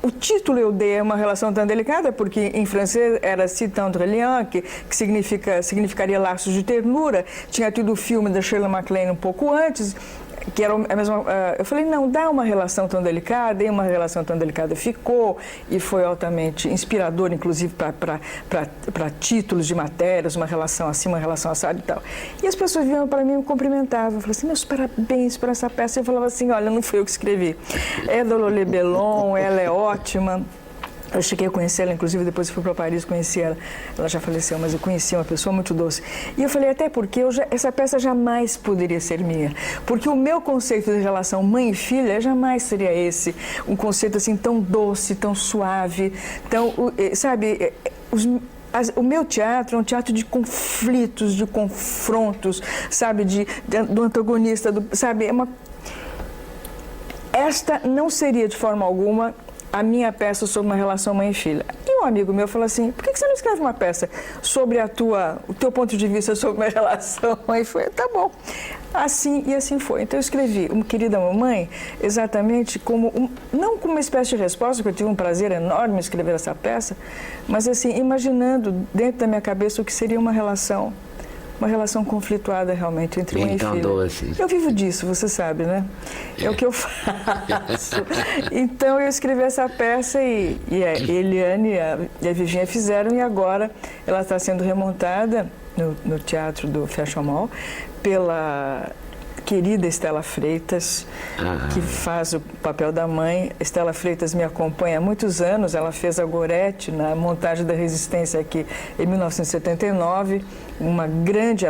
o título eu dei Uma Relação Tão Delicada, porque em francês era Si Tendre Lien, que significaria laços de ternura. Tinha tido o filme da Shirley MacLaine um pouco antes. que era a mesma... eu falei, não, dá uma relação tão delicada, e uma relação tão delicada ficou, e foi altamente inspirador, inclusive, para títulos de matérias, uma relação assim, uma relação assada e tal. E as pessoas vinham para mim e me cumprimentavam, eu falei assim, meus parabéns por essa peça. Eu falava assim, olha, não fui eu que escrevi, é da Lolé Belon, ela é ótima. Eu cheguei a conhecer ela, inclusive depois fui para Paris, conheci ela. Ela já faleceu, mas eu conheci uma pessoa muito doce. E eu falei, até porque essa peça jamais poderia ser minha. Porque o meu conceito de relação mãe e filha jamais seria esse. Um conceito assim tão doce, tão suave, tão, sabe... O meu teatro é um teatro de conflitos, de confrontos, sabe, do antagonista, sabe, Esta não seria de forma alguma a minha peça sobre uma relação mãe e filha. E um amigo meu falou assim, por que você não escreve uma peça sobre o teu ponto de vista sobre uma relação mãe e filha? Tá bom. Assim foi. Então eu escrevi Querida Mamãe exatamente não como uma espécie de resposta, porque eu tive um prazer enorme em escrever essa peça, mas assim, imaginando dentro da minha cabeça o que seria uma relação conflituada realmente entre mãe e filha. Doce. Eu vivo disso, você sabe, né? É o que eu faço. Então eu escrevi essa peça e a Eliane e a Virginia fizeram, e agora ela está sendo remontada no Teatro do Fashion Mall pela querida Estela Freitas, que faz o papel da mãe. Estela Freitas me acompanha há muitos anos, ela fez a Gorete na montagem da Resistência aqui em 1979, uma grande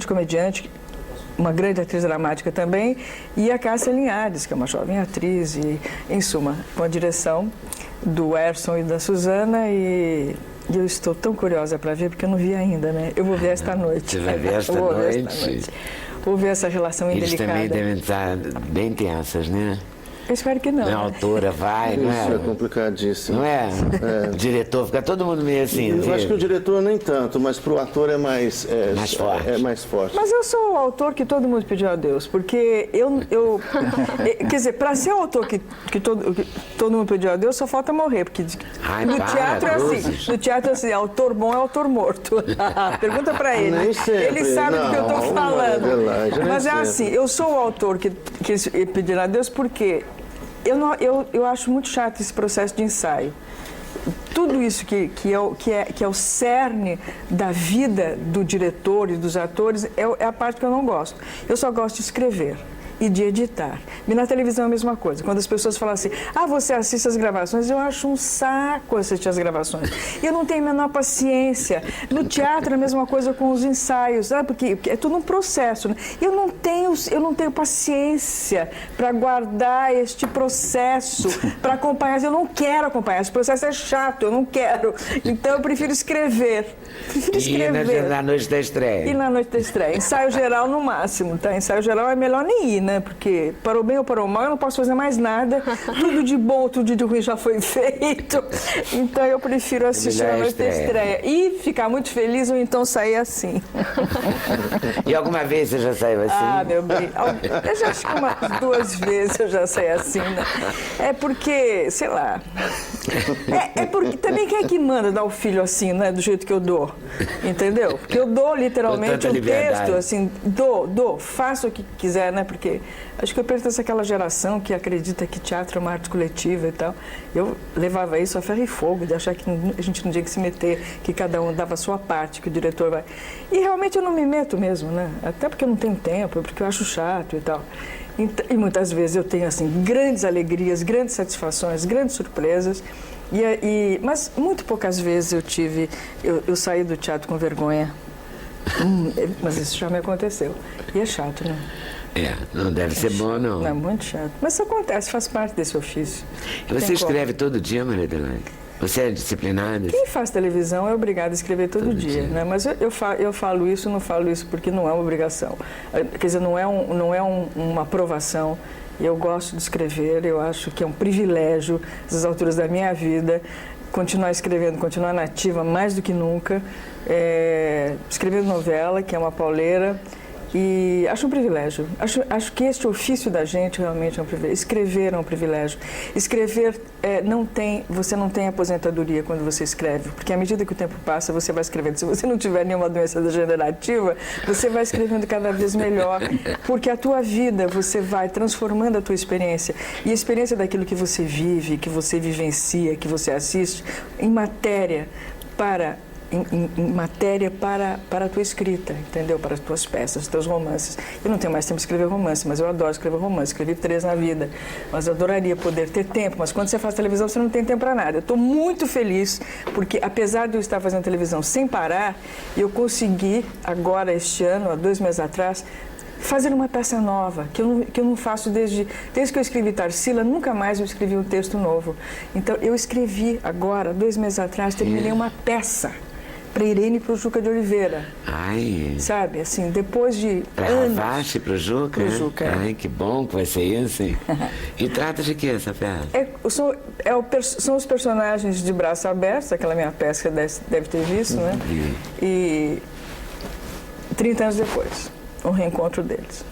comediante, uma grande atriz dramática também, e a Cássia Linhares, que é uma jovem atriz, e, em suma, com a direção do Erson e da Suzana, e eu estou tão curiosa para ver, porque eu não vi ainda, né? Eu vou ver esta noite. Você vai ver esta noite? Vou ver essa relação indelicada. Eles também devem estar bem tensas, né? Eu espero que não. A autora vai, não é? Isso é complicadíssimo. Não é? O diretor, fica todo mundo meio assim. Eu acho que o diretor nem tanto, mas pro ator é mais forte. É mais forte. Mas eu sou o autor que todo mundo pediu a Deus, porque quer dizer, para ser o autor que todo mundo pediu a Deus, só falta morrer, porque no teatro é assim. No teatro é assim, autor bom é autor morto. Pergunta para ele. Nem sempre. Ele sabe do que eu estou falando. Mas é sempre. assim, eu sou o autor que pediram a Deus porque eu acho muito chato esse processo de ensaio. Tudo isso que é o cerne da vida do diretor e dos atores é a parte que eu não gosto. Eu só gosto de escrever e de editar. E na televisão é a mesma coisa. Quando as pessoas falam assim, você assiste as gravações, eu acho um saco assistir as gravações. E eu não tenho a menor paciência. No teatro é a mesma coisa com os ensaios, porque é tudo um processo, né? Eu não tenho paciência para guardar este processo, para acompanhar. Eu não quero acompanhar. Esse processo é chato, eu não quero. Então eu prefiro escrever. E na noite da estreia? E na noite da estreia. Ensaio geral no máximo, tá? Ensaio geral é melhor nem ir, né? Porque para o bem ou para o mal eu não posso fazer mais nada. Tudo de bom, tudo de ruim já foi feito. Então eu prefiro assistir a noite da estreia. E ficar muito feliz ou então sair assim. E alguma vez você já saiu assim? Meu bem. Eu já acho que umas 2 vezes eu já saí assim, né? É porque, sei lá. É porque também quem é que manda dar o filho assim, né? Do jeito que eu dou. Entendeu? Porque eu dou literalmente um texto, assim, faço o que quiser, né? Porque acho que eu pertenço àquela geração que acredita que teatro é uma arte coletiva e tal. Eu levava isso a ferro e fogo, de achar que a gente não tinha que se meter, que cada um dava a sua parte, que o diretor vai... E realmente eu não me meto mesmo, né? Até porque eu não tenho tempo, porque eu acho chato e tal. E muitas vezes eu tenho, assim, grandes alegrias, grandes satisfações, grandes surpresas. Mas muito poucas vezes eu saí do teatro com vergonha. Mas isso já me aconteceu. E é chato, né? Não deve ser bom, não. Não, é muito chato. Mas isso acontece, faz parte desse ofício. E você escreve todo dia, Maria Adelaide? Você é disciplinada? Quem faz televisão é obrigado a escrever todo dia, né? Mas eu falo isso, não falo isso porque não é uma obrigação. Quer dizer, não é uma aprovação. Eu gosto de escrever, eu acho que é um privilégio, às alturas da minha vida, continuar escrevendo, continuar nativa mais do que nunca. Escrevendo novela, que é uma pauleira, E acho um privilégio. Acho que este ofício da gente realmente é um privilégio. Escrever é um privilégio. Escrever, você não tem aposentadoria quando você escreve, porque à medida que o tempo passa, você vai escrevendo. Se você não tiver nenhuma doença degenerativa, você vai escrevendo cada vez melhor, porque a tua vida, você vai transformando a tua experiência. E a experiência daquilo que você vive, que você vivencia, que você assiste, em matéria para a tua escrita, entendeu? Para as tuas peças, os teus romances. Eu não tenho mais tempo de escrever romance, mas eu adoro escrever romance. Escrevi 3 na vida, mas eu adoraria poder ter tempo. Mas quando você faz televisão, você não tem tempo para nada. Eu estou muito feliz, porque apesar de eu estar fazendo televisão sem parar, eu consegui, agora, este ano, há 2 meses atrás, fazer uma peça nova, que eu não faço desde que eu escrevi Tarsila, nunca mais eu escrevi um texto novo. Então, eu escrevi agora, 2 meses atrás, terminei uma peça para Irene e para o Juca de Oliveira. Ai. Sabe, assim, depois de Para anos... Ravache, para o Juca? Pro Juca, é. Ai, que bom que vai ser isso, hein? E trata de que essa peça? São os personagens de Braço Aberto, aquela minha peça que deve ter visto, né? E 30 anos depois, o reencontro deles.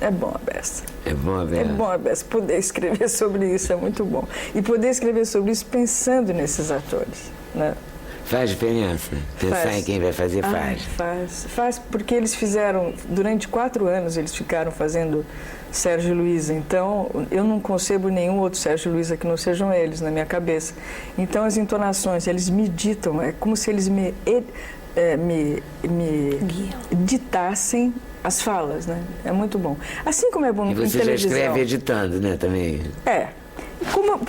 É bom a beça. É bom a beça. É bom a beça. Poder escrever sobre isso é muito bom. E poder escrever sobre isso pensando nesses atores, né? Faz diferença? Pensar em quem vai fazer, faz. Faz, porque eles fizeram, durante 4 anos, eles ficaram fazendo Sérgio e Luísa. Então, eu não concebo nenhum outro Sérgio e Luísa que não sejam eles na minha cabeça. Então, as entonações, eles me ditam, é como se eles me ditassem as falas, né? É muito bom. Assim como é bom em televisão. E você já escreve editando, né, também? É.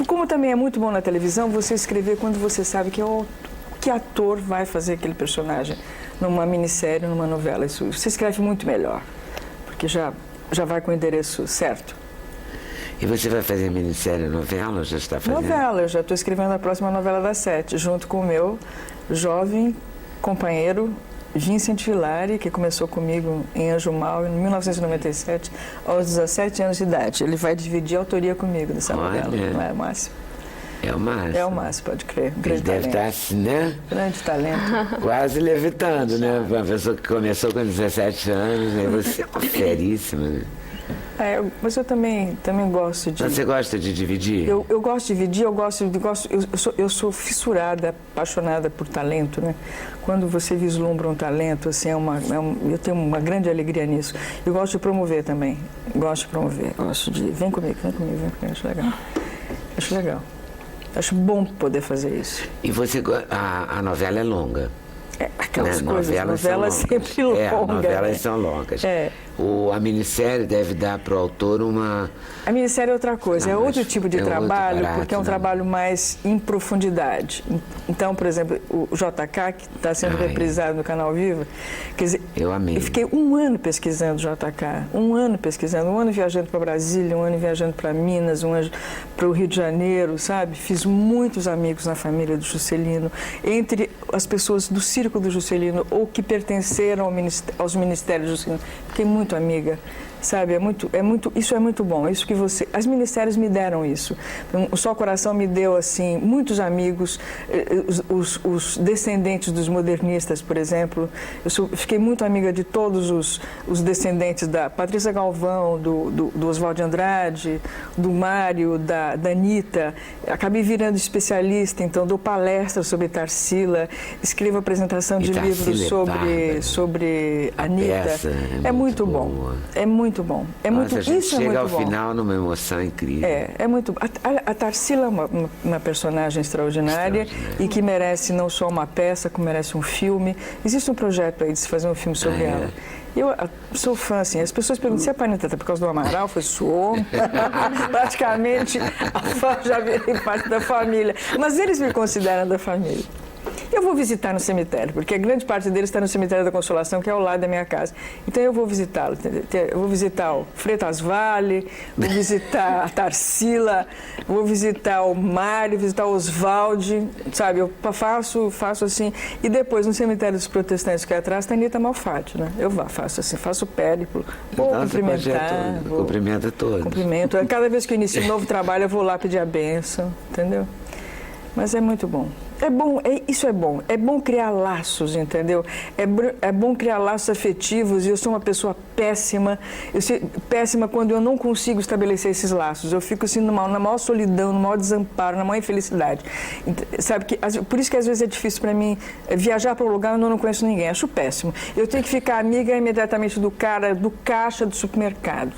Como também é muito bom na televisão, você escrever quando você sabe que ator vai fazer aquele personagem numa minissérie, numa novela. Isso você escreve muito melhor, porque já vai com o endereço certo. E você vai fazer minissérie, novela, ou já está fazendo? Novela, eu já estou escrevendo a próxima novela das 7, junto com o meu jovem companheiro Vincent Villari, que começou comigo em Anjo Mal em 1997, aos 17 anos de idade. Ele vai dividir a autoria comigo dessa novela, não é, Márcio? É o Márcio. É o Márcio, pode crer. Ele deve estar assim, né? Grande talento. Quase levitando, né? Uma pessoa que começou com 17 anos, né? Você é feríssima, né? Mas eu também gosto de... Você gosta de dividir? Eu gosto de dividir, eu sou fissurada, apaixonada por talento, né? Quando você vislumbra um talento, assim, eu tenho uma grande alegria nisso. Eu gosto de promover também, vem comigo, acho legal. Acho bom poder fazer isso. E você, a novela é longa? Aquelas coisas, novelas sempre longas. Novelas são longas. A minissérie deve dar para o autor uma... A minissérie é outra coisa, é outro tipo de trabalho, barato, porque é um trabalho mais em profundidade. Então, por exemplo, o JK, que está sendo reprisado no Canal Viva, quer dizer, eu amei. Eu fiquei 1 ano pesquisando JK, 1 ano viajando para Brasília, 1 ano viajando para Minas, 1 ano para o Rio de Janeiro, sabe? Fiz muitos amigos na família do Juscelino, entre as pessoas do círculo do Juscelino ou que pertenceram aos ministérios do Juscelino. Fiquei muito amiga, sabe? Isso é muito bom. Isso que as ministérios me deram isso. O Só Coração me deu assim muitos amigos, os descendentes dos modernistas, por exemplo. Fiquei muito amiga de todos os descendentes da Patrícia Galvão, do Oswald de Andrade, do Mário, da Anitta. Acabei virando especialista, então dou palestras sobre Tarsila, escrevo apresentação de livros sobre a Anitta. É muito bom. É muito bom. Nossa, isso chega ao final numa emoção incrível. É muito bom. A Tarsila é uma personagem extraordinária e que merece não só uma peça, como merece um filme. Existe um projeto aí de se fazer um filme sobre ela. Eu sou fã, assim, as pessoas perguntam se a Paneta por causa do Amaral, sou. Praticamente a fã já virei parte da família. Mas eles me consideram da família. Eu vou visitar no cemitério, porque a grande parte deles está no cemitério da Consolação, que é ao lado da minha casa. Então eu vou visitá-lo. Eu vou visitar o Freitas Vale, vou visitar a Tarsila, vou visitar o Mário, visitar o Oswald, sabe? Eu faço assim. E depois, no cemitério dos protestantes que é atrás, está a Anitta Malfatti, né? Eu faço o périplo, vou cumprimentar. Cumprimenta todos. Cumprimento. Cada vez que eu inicio um novo trabalho, eu vou lá pedir a bênção, entendeu? Mas é muito bom. É bom, isso é bom. É bom criar laços, entendeu? É bom criar laços afetivos, e eu sou uma pessoa péssima. Eu sou péssima quando eu não consigo estabelecer esses laços. Eu fico assim na maior solidão, no maior desamparo, na maior infelicidade. Sabe que por isso que às vezes é difícil para mim viajar para um lugar onde eu não conheço ninguém. Acho péssimo. Eu tenho que ficar amiga imediatamente do cara do caixa do supermercado,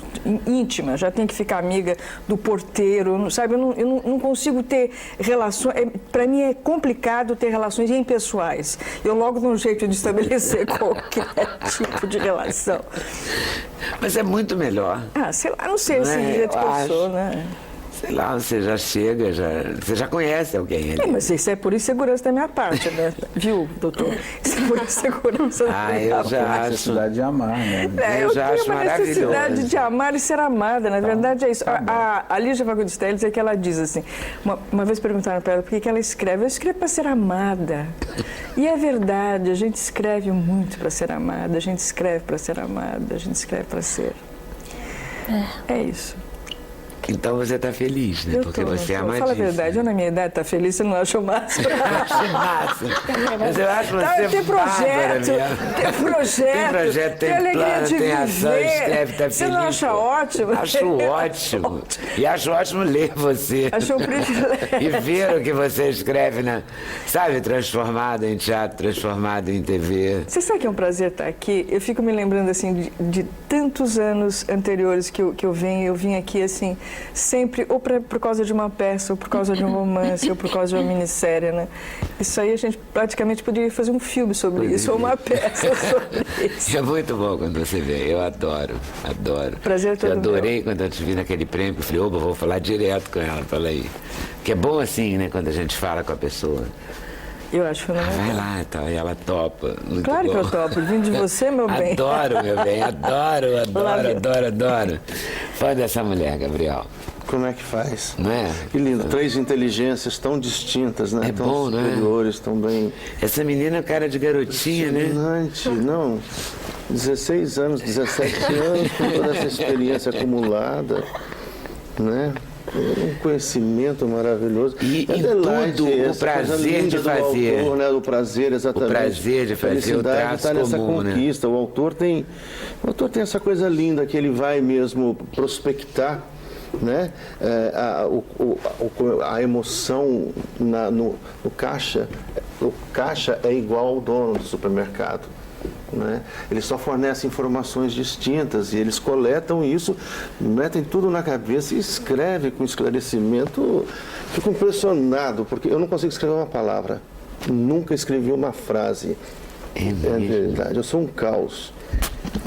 íntima. Já tenho que ficar amiga do porteiro, sabe? Eu não consigo ter relações. Para mim é complicado ter relações impessoais. Eu logo dou um jeito de estabelecer qualquer tipo de relação. Mas é muito melhor. Sei lá, não sei assim, do jeito que eu sou, né? Sei lá, você já chega, você já conhece alguém ali. Mas isso é por insegurança da minha parte, né? Viu, doutor? Isso é por insegurança da minha parte. Eu já acho necessidade de amar, né? Eu já acho uma necessidade de amar e ser amada. Na verdade é isso. A Lígia Fagundes Telles é que ela diz assim, uma vez perguntaram para ela por que ela escreve. Eu escrevo para ser amada. E é verdade, a gente escreve muito para ser amada, a gente escreve para ser amada, a gente escreve para ser. É isso. Então você está feliz, né? Porque você é amadíssima. Fala a verdade, eu na minha idade tá feliz, você não acha o máximo? Acho massa. Mas eu acho você tem projeto, tem alegria plano, de tem ação, viver. escreve, tá você feliz. Não acha ótimo? Acho ótimo. E acho ótimo ler você. Acho um privilégio. E ver o que você escreve, sabe, transformado em teatro, transformado em TV. Você sabe que é um prazer estar aqui? Eu fico me lembrando, assim, de tantos anos anteriores que eu vim aqui, assim, sempre, ou por causa de uma peça, ou por causa de um romance, ou por causa de uma minissérie, né? Isso aí a gente praticamente poderia fazer um filme sobre isso, ou uma peça sobre isso. É muito bom quando você vê, eu adoro. Prazer todo Eu adorei meu. quando eu te vi naquele prêmio, eu falei, vou falar direto com ela, falei. Que é bom assim, né, quando a gente fala com a pessoa. Eu acho fenomenal. Vai lá, então, e ela topa. Muito claro bom. que eu topo, vindo de você, meu bem. Adoro, meu bem, adoro. Fã dessa mulher, Gabriel. Como é que faz? Não é? Que lindo. 3 inteligências tão distintas, né? É tão bom, superiores, tão bem... Essa menina é cara de garotinha, né? Não, 16 anos, 17 anos, com toda essa experiência acumulada, né? Um conhecimento maravilhoso. E tudo, o prazer de fazer. Autor, né? O prazer, exatamente. O prazer de fazer o traço está nessa comum, conquista. Né? O autor tem essa coisa linda que ele vai mesmo prospectar, né? A emoção no caixa. O caixa é igual ao dono do supermercado. Né? Ele só fornece informações distintas e eles coletam isso, metem tudo na cabeça e escreve com esclarecimento. Fico impressionado, porque eu não consigo escrever uma palavra, nunca escrevi uma frase. É verdade, eu sou um caos.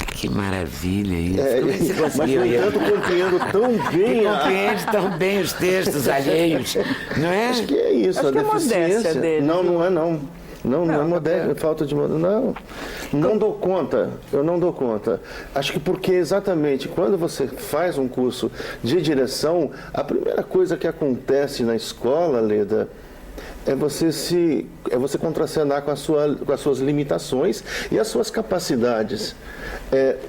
Que maravilha isso. Mas, no entanto, compreendo tão bem. Compreende tão bem os textos alheios, não é? Acho que é isso, acho a deficiência. É modéstia dele. Não é não. Não é modéstia, falta de modéstia. Não dou conta, eu não dou conta. Acho que porque exatamente quando você faz um curso de direção, a primeira coisa que acontece na escola, Leda, é você contracenar com as suas limitações e as suas capacidades.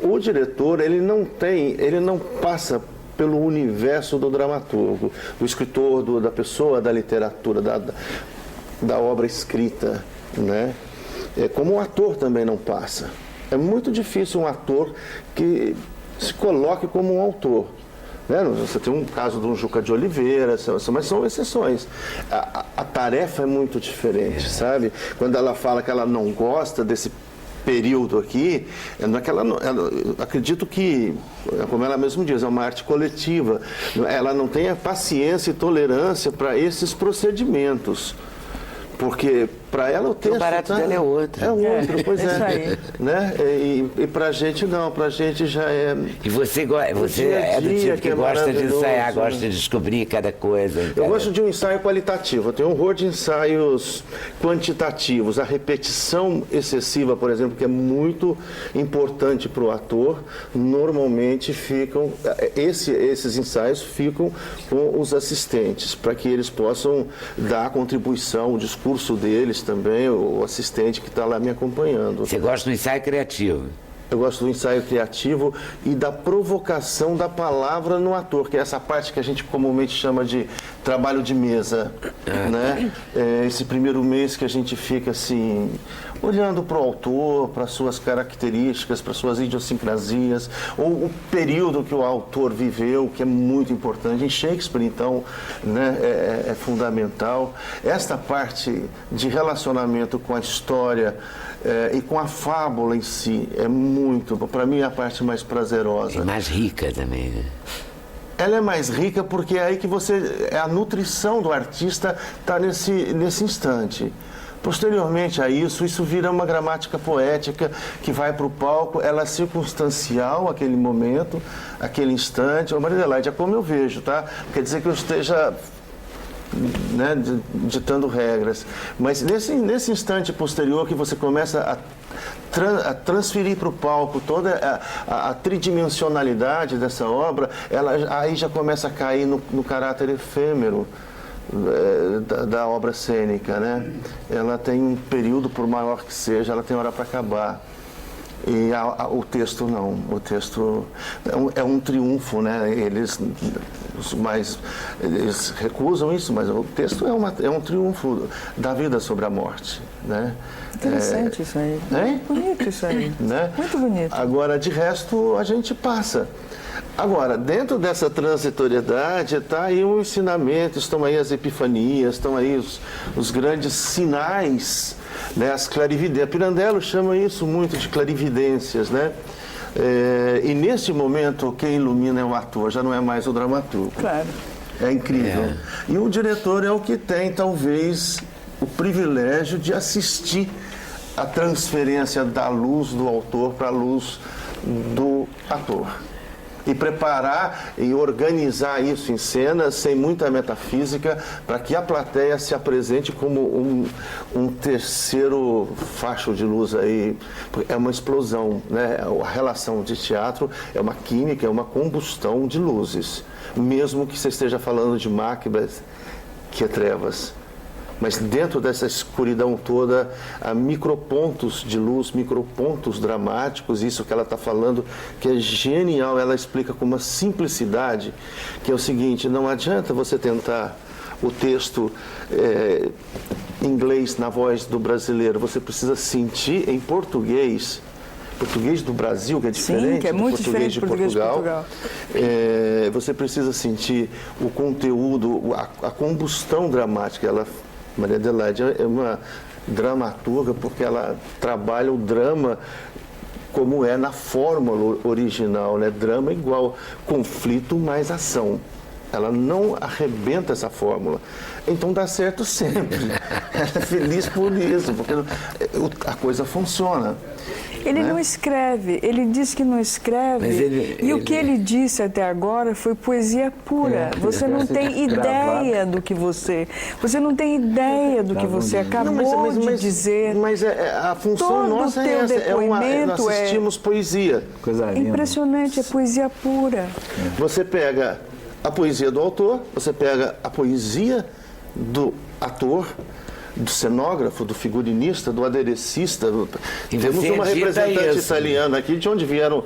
O diretor, ele não passa pelo universo do dramaturgo, do escritor, da pessoa, da literatura, da obra escrita, né? Como o ator também não passa. É muito difícil um ator que se coloque como um autor. Né? Você tem um caso de um Juca de Oliveira, mas são exceções. A tarefa é muito diferente, sabe? Quando ela fala que ela não gosta desse período aqui, não é que ela acredito que, como ela mesma diz, é uma arte coletiva. Ela não tem a paciência e tolerância para esses procedimentos. Porque para ela o texto... O barato dela é outro. É outro, pois é. Isso aí. Né? E para a gente não, para a gente já é... E você é do tipo que gosta de ensaiar, gosta de descobrir cada coisa. Eu gosto de um ensaio qualitativo, eu tenho horror de ensaios quantitativos. A repetição excessiva, por exemplo, que é muito importante para o ator, normalmente esses ensaios ficam com os assistentes, para que eles possam dar a contribuição, o discurso deles também, o assistente que está lá me acompanhando. Você gosta do ensaio criativo? eu gosto do ensaio criativo e da provocação da palavra no ator, que é essa parte que a gente comumente chama de trabalho de mesa, né? Esse primeiro mês que a gente fica assim, olhando para o autor, para suas características, para suas idiosincrasias, ou o período que o autor viveu, que é muito importante. Em Shakespeare, então, né, é fundamental. Esta parte de relacionamento com a história e com a fábula em si é muito, para mim, é a parte mais prazerosa. E mais rica também, né? Ela é mais rica porque é aí que a nutrição do artista está nesse instante. Posteriormente a isso vira uma gramática poética que vai para o palco, ela é circunstancial, aquele momento, aquele instante. Maria Adelaide, é como eu vejo, tá? Quer dizer que eu esteja, né, ditando regras. Mas nesse instante posterior que você começa a transferir para o palco toda a tridimensionalidade dessa obra, ela aí já começa a cair no caráter efêmero da obra cênica, né? Ela tem um período, por maior que seja, ela tem hora para acabar. E o texto não, o texto é um triunfo, né? Eles recusam isso, mas o texto é um triunfo da vida sobre a morte, né? Interessante isso aí. Bonito isso aí. Né? Muito bonito. Agora, de resto, a gente passa. Agora, dentro dessa transitoriedade está aí o ensinamento, estão aí as epifanias, estão aí os grandes sinais, né, as clarividências. Pirandello chama isso muito de clarividências, né? E nesse momento quem ilumina é o ator, já não é mais o dramaturgo. Claro. É incrível. E o diretor é o que tem, talvez, o privilégio de assistir a transferência da luz do autor para a luz do ator. E preparar e organizar isso em cena sem muita metafísica para que a plateia se apresente como um terceiro facho de luz aí. É uma explosão, né? A relação de teatro é uma química, é uma combustão de luzes. Mesmo que você esteja falando de Macbeth, que é trevas. Mas dentro dessa escuridão toda, há micropontos de luz, micropontos dramáticos, isso que ela está falando, que é genial, ela explica com uma simplicidade, que é o seguinte, não adianta você tentar o texto em inglês na voz do brasileiro, você precisa sentir em português do Brasil, que é diferente. Sim, que é muito diferente do português de Portugal. Você precisa sentir o conteúdo, a combustão dramática. Maria Adelaide é uma dramaturga porque ela trabalha o drama como é na fórmula original, né? Drama igual conflito mais ação. Ela não arrebenta essa fórmula. Então dá certo sempre. Ela é feliz por isso, porque a coisa funciona. Ele não escreve, ele diz que não escreve, e o que ele disse até agora foi poesia pura. Você não tem ideia do que você não tem ideia do que você acabou de dizer. Mas a função nossa é essa, nós assistimos poesia. Coisa linda. Impressionante, é poesia pura. Você pega a poesia do autor, você pega a poesia do ator, do cenógrafo, do figurinista, do aderecista. Temos uma representante italiana aqui, de onde vieram,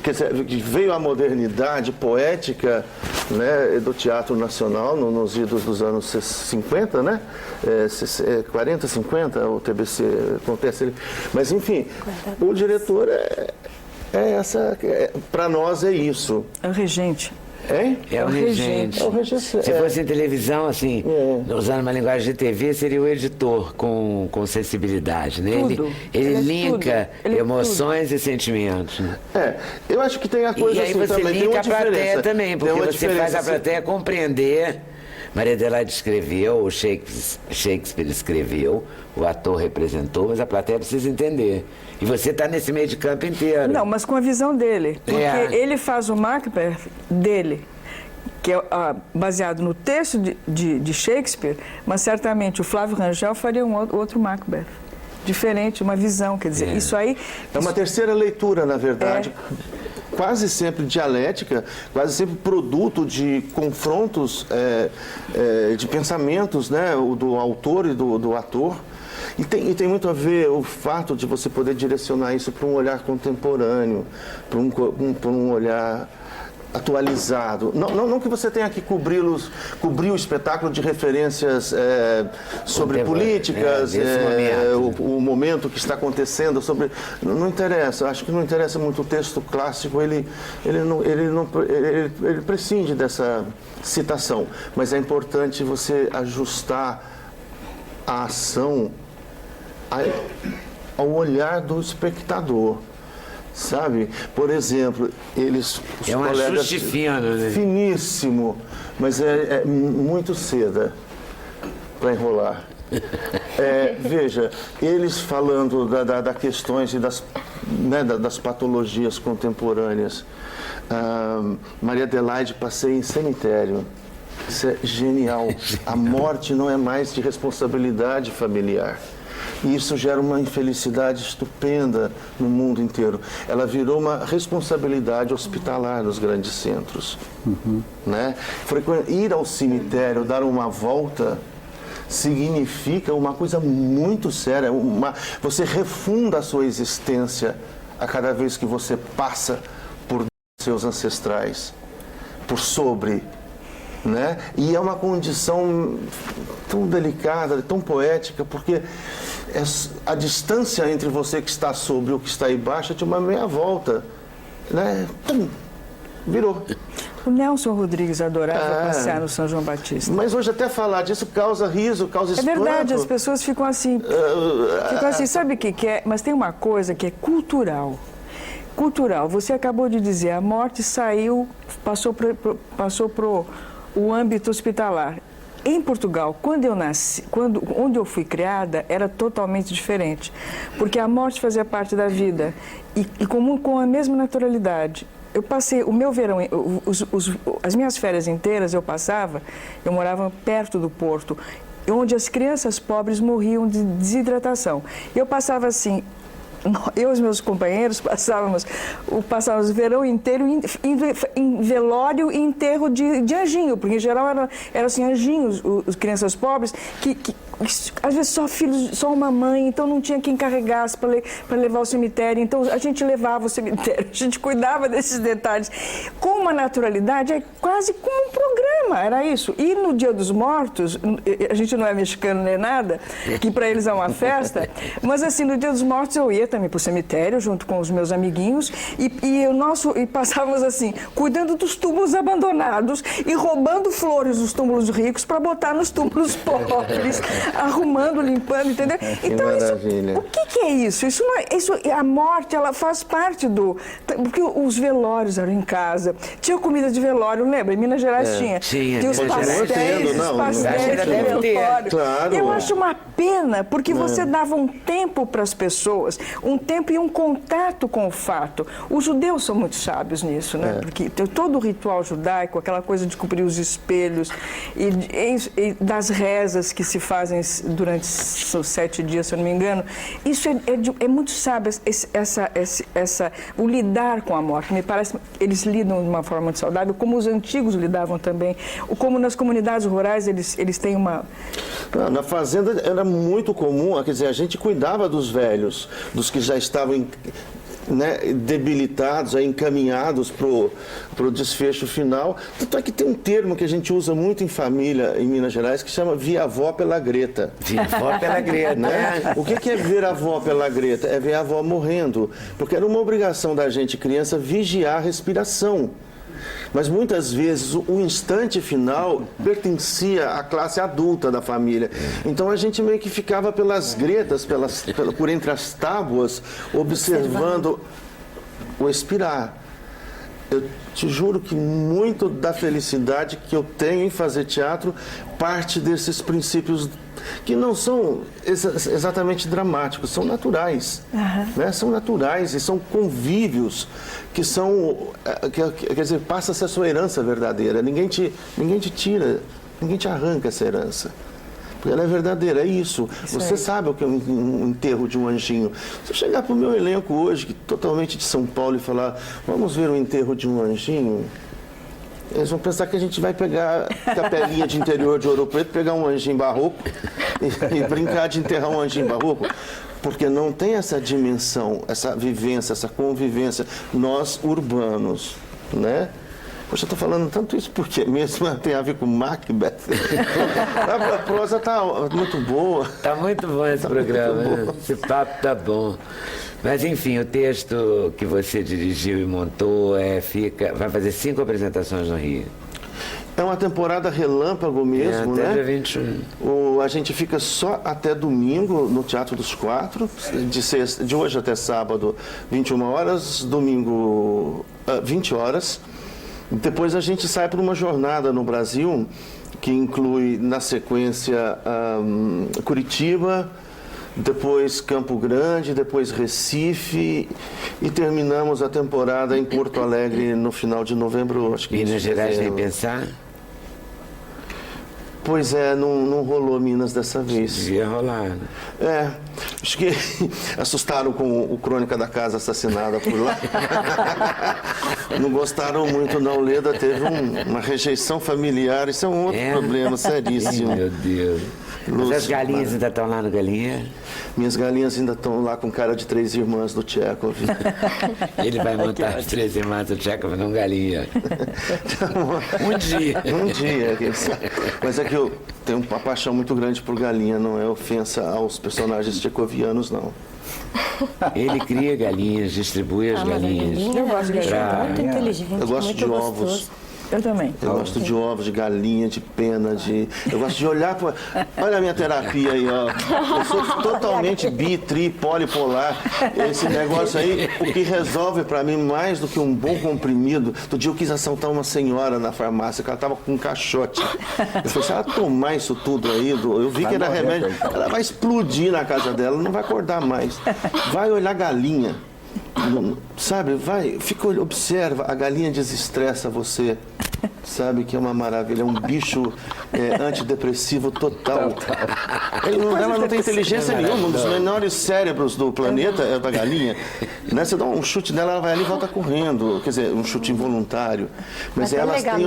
quer dizer, veio a modernidade poética, né, do Teatro Nacional nos idos dos anos 50, né? 40, 50, o TBC acontece ali. Mas, enfim, o diretor para nós é isso. É o regente. É o regente. Se fosse em televisão, assim, usando uma linguagem de TV, seria o editor com sensibilidade, né? Ele linka emoções e sentimentos. Né? Eu acho que tem a coisa e aí assim você também. linka a plateia também, porque você faz a plateia compreender. Maria Adelaide escreveu, o Shakespeare escreveu, o ator representou, mas a plateia precisa entender. E você está nesse meio de campo inteiro. Não, mas com a visão dele. Porque ele faz o Macbeth dele, que é baseado no texto de Shakespeare, mas certamente o Flávio Rangel faria um outro Macbeth. Diferente, uma visão, quer dizer, isso aí... É uma terceira leitura, na verdade. quase sempre dialética, quase sempre produto de confrontos de pensamentos, né, do autor e do ator. E tem muito a ver o fato de você poder direcionar isso para um olhar contemporâneo, para um olhar atualizado. Não que você tenha que cobrir o espetáculo de referências sobre políticas, o momento que está acontecendo, não interessa. Acho que não interessa muito o texto clássico, ele prescinde dessa citação, mas é importante você ajustar a ação ao olhar do espectador. Sabe? Por exemplo, os colegas... fino, né? Finíssimo, mas é muito seda para enrolar. Veja, eles falando das questões e das patologias contemporâneas. Maria Adelaide passeia em cemitério. Isso é genial. A morte não é mais de responsabilidade familiar. E isso gera uma infelicidade estupenda no mundo inteiro. Ela virou uma responsabilidade hospitalar nos grandes centros. Né? Ir ao cemitério, dar uma volta, significa uma coisa muito séria. Você refunda a sua existência a cada vez que você passa por seus ancestrais, por sobre. Né? E é uma condição tão delicada, tão poética, porque a distância entre você que está sobre e o que está embaixo é de uma meia volta, né? Virou. O Nelson Rodrigues adorava passear no São João Batista. Mas hoje até falar disso causa riso, causa espanto. É verdade, as pessoas ficam assim, sabe o que é? Mas tem uma coisa que é cultural. Cultural, você acabou de dizer, a morte saiu, passou pro o âmbito hospitalar. Em Portugal, quando eu nasci, onde eu fui criada, era totalmente diferente, porque a morte fazia parte da vida e com a mesma naturalidade. Eu passei o meu verão, as minhas férias inteiras eu morava perto do porto, onde as crianças pobres morriam de desidratação. Eu passava assim. Eu e os meus companheiros passávamos o verão inteiro em velório e enterro de anjinho, porque em geral eram assim, anjinhos, as crianças pobres, que às vezes só filhos, só uma mãe, então não tinha quem carregasse para levar ao cemitério, então a gente levava ao cemitério, a gente cuidava desses detalhes com uma naturalidade, quase como um programa, era isso. E no Dia dos Mortos, a gente não é mexicano nem nada, que para eles é uma festa, mas assim, no Dia dos Mortos eu ia também para o cemitério, junto com os meus amiguinhos, e passávamos assim, cuidando dos túmulos abandonados e roubando flores dos túmulos ricos para botar nos túmulos pobres, arrumando, limpando, entendeu? Então, o que é isso? A morte, ela faz parte porque os velórios eram em casa, tinha comida de velório, lembra? Em Minas Gerais tinha os pastéis de velório. Claro. Eu acho uma pena, porque você dava um tempo para as pessoas, um tempo e um contato com o fato. Os judeus são muito sábios nisso, né? Porque todo o ritual judaico, aquela coisa de cobrir os espelhos e das rezas que se fazem durante os 7 dias, se eu não me engano, isso é muito sábio, o lidar com a morte. Me parece que eles lidam de uma forma muito saudável, como os antigos lidavam também, como nas comunidades rurais eles têm uma... Na fazenda era muito comum, quer dizer, a gente cuidava dos velhos, dos que já estavam debilitados, encaminhados para o desfecho final. Tanto é que tem um termo que a gente usa muito em família em Minas Gerais que chama via avó pela greta. Via avó pela greta. Né? O que é ver a avó pela greta? É ver a avó morrendo. Porque era uma obrigação da gente, criança, vigiar a respiração. Mas muitas vezes o instante final pertencia à classe adulta da família. Então a gente meio que ficava pelas gretas, por entre as tábuas, observando o expirar. Eu te juro que muito da felicidade que eu tenho em fazer teatro parte desses princípios que não são exatamente dramáticos, são naturais. Né? São naturais e são convívios que são, quer dizer, passa-se a sua herança verdadeira. Ninguém te tira, ninguém te arranca essa herança. porque ela é verdadeira, é isso. Você sabe o que é um enterro de um anjinho. Se eu chegar para o meu elenco hoje, que totalmente de São Paulo, e falar, vamos ver o enterro de um anjinho, eles vão pensar que a gente vai pegar capelinha de interior de Ouro Preto, pegar um anjinho barroco e brincar de enterrar um anjinho barroco. Porque não tem essa dimensão, essa vivência, essa convivência, nós urbanos, né? Poxa, eu estou falando tanto isso porque mesmo tem a ver com Macbeth. A prosa está muito boa. Está muito bom esse programa, né? Esse papo tá bom. Mas, enfim, o texto que você dirigiu e montou vai fazer 5 apresentações no Rio. É uma temporada relâmpago mesmo, até né? Dia 21. A gente fica só até domingo no Teatro dos Quatro, de hoje até sábado, 21 horas, domingo, 20 horas. Depois a gente sai para uma jornada no Brasil, que inclui, na sequência, Curitiba, depois Campo Grande, depois Recife, e terminamos a temporada em Porto Alegre no final de novembro, acho que. Minas Gerais nem pensar? Pois é, não rolou Minas dessa vez. Devia rolar. Acho que assustaram com o Crônica da Casa Assassinada por lá. Não gostaram muito, não. Leda teve uma rejeição familiar, isso é um outro problema seríssimo. Meu Deus. Mas as galinhas ainda estão lá no Galinha? Minhas galinhas ainda estão lá com cara de 3 irmãs do Tchekov. Ele vai montar as 3 irmãs do Tchekov num Galinha. Um dia. Um dia, quem sabe. Mas é que eu tenho uma paixão muito grande por galinha, não é ofensa aos personagens tchecovianos, não. Ele cria galinhas, distribui as galinhas. Eu gosto de galinha. Muito inteligente, Eu gosto muito de gostoso. ovos. Eu também. Eu gosto de ovos, de galinha, de pena, eu gosto de olhar para... Olha a minha terapia aí, ó. Eu sou totalmente polipolar. Esse negócio aí, o que resolve para mim mais do que um bom comprimido. Outro dia eu quis assaltar uma senhora na farmácia, que ela estava com um caixote. Eu falei, se ela tomar isso tudo aí, eu vi que era remédio, ela vai explodir na casa dela, não vai acordar mais. Vai olhar galinha. Sabe, observa, a galinha desestressa você, sabe, que é uma maravilha, é um bicho antidepressivo total. Ela não tem inteligência nenhuma, um dos menores cérebros do planeta é da galinha, né? Você dá um chute nela, ela vai ali e volta correndo, quer dizer, um chute involuntário, mas elas têm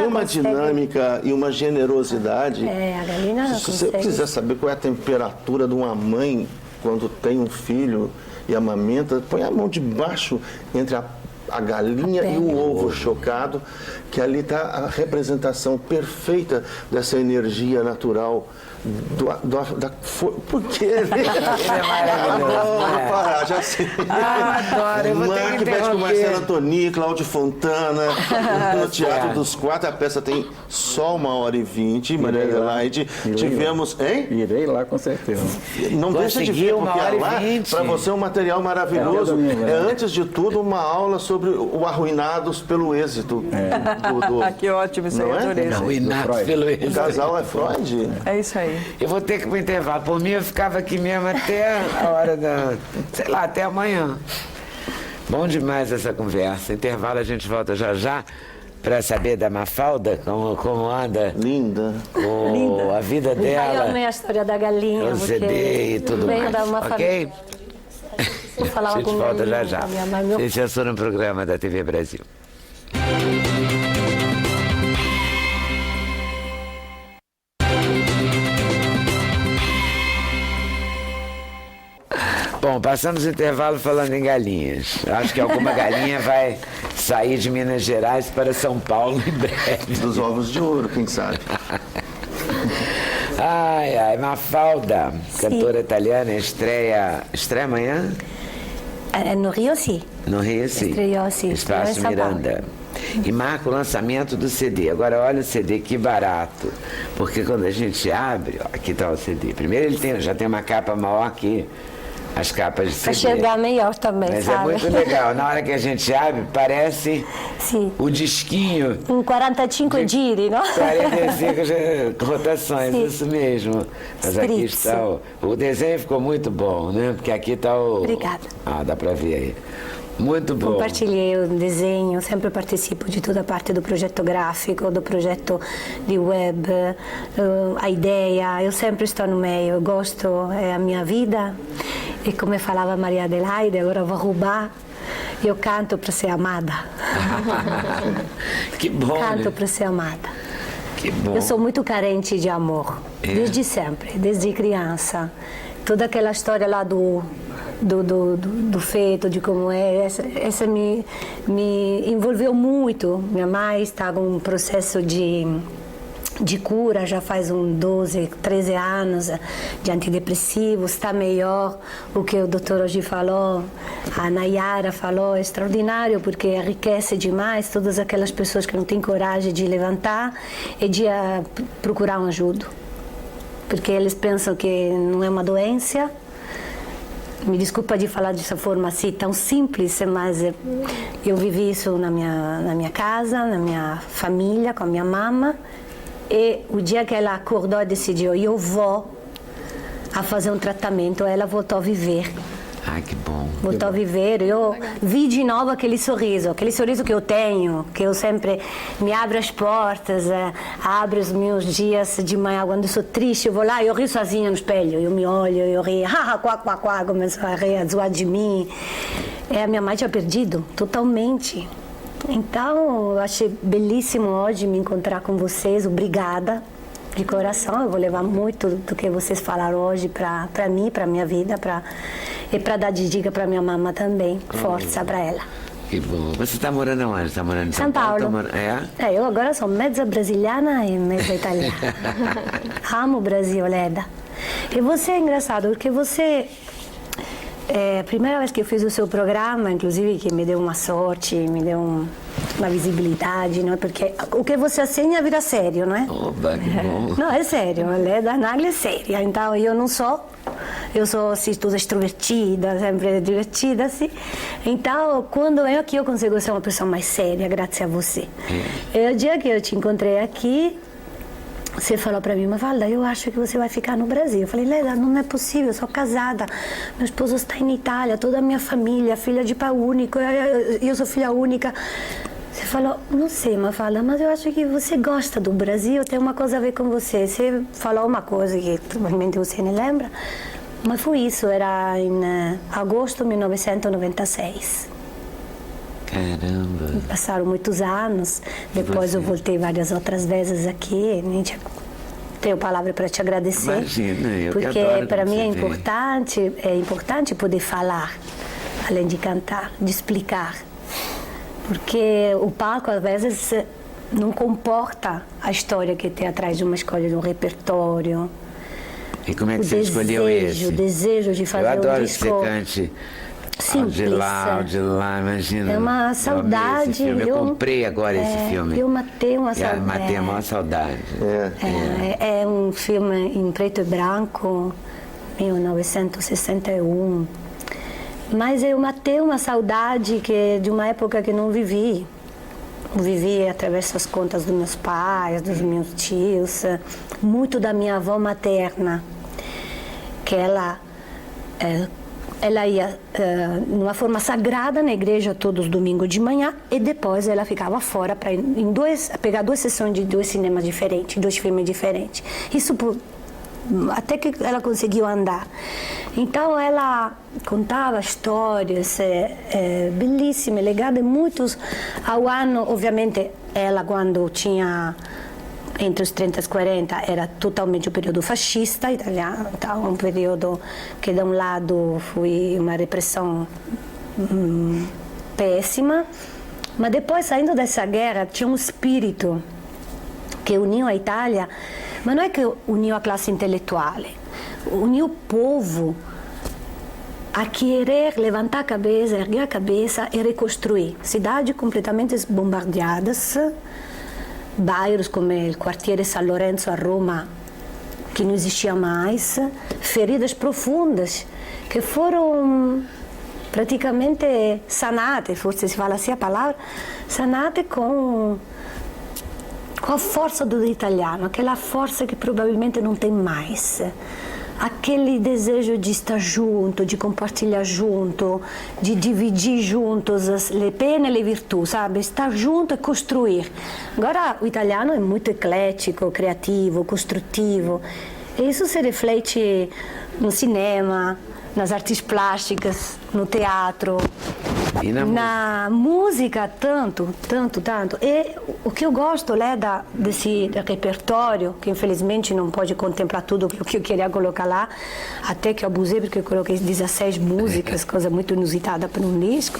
uma dinâmica, e uma generosidade. A galinha Se você quiser saber qual é a temperatura de uma mãe quando tem um filho e amamenta, põe a mão debaixo entre a galinha e o ovo chocado, que ali está a representação perfeita dessa energia natural. Por quê? Ele é maravilhoso. Parar, já sei. Adoro, eu vou ter que Macbeth com Marcela interromper. Antoni, Cláudio Fontana, no Teatro dos Quatro. A peça tem só 1h20, Maria Adelaide. Tivemos, hein? Irei lá com certeza. Não deixa de ver, porque 1h20. para você é um material maravilhoso. É, antes de tudo, uma aula sobre o Arruinados pelo Êxito. Que ótimo, isso aí, Não é? adorei. Arruinado pelo O êxito. casal é Freud. É isso aí. Eu vou ter que ir pro intervalo. Por mim, eu ficava aqui mesmo até a hora sei lá, até amanhã. Bom demais essa conversa. Intervalo, a gente volta já já para saber da Mafalda, como anda. Linda. A vida Aí eu dela, amei a história da galinha, o CD e tudo veio mais. da uma Ok? Eu A falava gente com volta já minha já. mãe, meu Esse é só no programa da TV Brasil. Bom, passamos o intervalo falando em galinhas. Acho que alguma galinha vai sair de Minas Gerais para São Paulo em breve. Dos ovos de ouro, quem sabe. Ai, Mafalda, cantora italiana, estreia amanhã? No Rio, sim. No Rio, sim. Estreou, sim. Espaço Estreou em São Miranda. E marca o lançamento do CD. Agora, olha o CD, que barato. Porque quando a gente abre, ó, aqui está o CD. Primeiro, ele já tem uma capa maior que as capas de CD. Para chegar melhor também, Mas sabe? é muito legal. Na hora que a gente abre, parece Sim. o disquinho. 45 giri, não? 45 rotações, Sim. isso mesmo. Mas aqui Spritz. está o desenho ficou muito bom, né? Porque aqui está o... Obrigada. Dá para ver aí. Muito bom. Compartilhei o desenho, sempre participo de toda a parte do projeto gráfico, do projeto de web, a ideia, eu sempre estou no meio, eu gosto, é a minha vida. E como falava Maria Adelaide, agora eu vou roubar, eu canto para ser amada. Que bom, Canto né? para ser amada. Que bom. Eu sou muito carente de amor, desde sempre, desde criança. Toda aquela história lá do feto, de como é, essa me envolveu muito. Minha mãe está com um processo de cura, já faz 12, 13 anos, de antidepressivos, está melhor. O que o doutor hoje falou, a Nayara falou, é extraordinário, porque enriquece demais todas aquelas pessoas que não têm coragem de levantar e de procurar um ajuda. Porque eles pensam que não é uma doença. Me desculpa de falar dessa forma assim tão simples, mas eu vivi isso na minha casa, na minha família, com a minha mama. E o dia que ela acordou e decidiu, eu vou a fazer um tratamento, ela voltou a viver. Ai, que bom. Voltou a viver, eu vi de novo aquele sorriso que eu tenho, que eu sempre me abro as portas, abro os meus dias de manhã, quando eu sou triste, eu vou lá, eu rio sozinha no espelho, eu me olho, eu rio, quá, começo a rir, a zoar de mim. A minha mãe tinha perdido, totalmente. Então, eu achei belíssimo hoje me encontrar com vocês, obrigada. De coração, eu vou levar muito do que vocês falaram hoje para mim, para minha vida, e para dar de dica para minha mamãe também, força para ela. Que bom. Você está morando onde? Está morando em São Paulo. Eu agora sou mezza brasiliana e mezza italiana. Amo o Brasil, Leda. E você é engraçado, porque você... a primeira vez que eu fiz o seu programa, inclusive, que me deu uma sorte, me deu uma visibilidade, não é? Porque o que você assina vira sério, não é? Oba, que bom. Não, é sério, a Leda Nagli é séria, então eu não sou, eu sou assim, toda extrovertida, sempre divertida, assim. Então, quando é que eu consigo ser uma pessoa mais séria, graças a você. E o dia que eu te encontrei aqui, você falou para mim, Mafalda, eu acho que você vai ficar no Brasil. Eu falei, Leda, não é possível, eu sou casada, meu esposo está em Itália, toda a minha família, filha de pai único, eu sou filha única. Você falou, não sei, Mafalda, mas eu acho que você gosta do Brasil, tem uma coisa a ver com você. Você falou uma coisa que provavelmente você não lembra, mas foi isso, era em agosto de 1996. Caramba. Passaram muitos anos, depois eu voltei várias outras vezes aqui, tenho palavra para te agradecer. Imagina, eu porque que adoro para mim é importante poder falar, além de cantar, de explicar. Porque o palco às vezes não comporta a história que tem atrás de uma escolha de um repertório. E como é que você escolheu esse? O desejo de fazer eu adoro um disco. que você cante. Simples. Ao de lá, imagina. É uma saudade. Eu comprei agora esse filme. Eu matei uma saudade. Matei a maior saudade. É um filme em preto e branco, 1961. Mas eu matei uma saudade de uma época que não vivi. Eu vivi através das contas dos meus pais, dos meus tios, muito da minha avó materna, que ela ia numa forma sagrada na igreja todos os domingos de manhã e depois ela ficava fora para pegar 2 sessões de 2 cinemas diferentes, 2 filmes diferentes. Isso até que ela conseguiu andar. Então ela contava histórias belíssimas, legadas muitos ao ano. Obviamente ela, quando tinha entre os 30 e os 40, era totalmente o período fascista italiano, então um período que de um lado foi uma repressão péssima, mas depois, saindo dessa guerra, tinha um espírito que uniu a Itália, mas não é que uniu a classe intelectual, uniu o povo a querer levantar a cabeça, erguer a cabeça e reconstruir. Cidades completamente bombardeadas, bairros como o quartiere San Lorenzo a Roma, que não existia mais, feridas profundas que foram praticamente sanate, forse si fala assim a palavra, sanate com a força do italiano, aquela força que provavelmente não tem mais. aquele desejo de estar junto, de compartilhar junto, de dividir juntos le pene e le virtù, sabe? Estar junto e construir. Agora, o italiano é muito eclético, criativo, construtivo. E isso se reflete no cinema, nas artes plásticas, no teatro, e na música, tanto. E o que eu gosto desse repertório, que infelizmente não pode contemplar tudo o que eu queria colocar lá, até que eu abusei porque eu coloquei 16 músicas, coisa muito inusitada para um disco.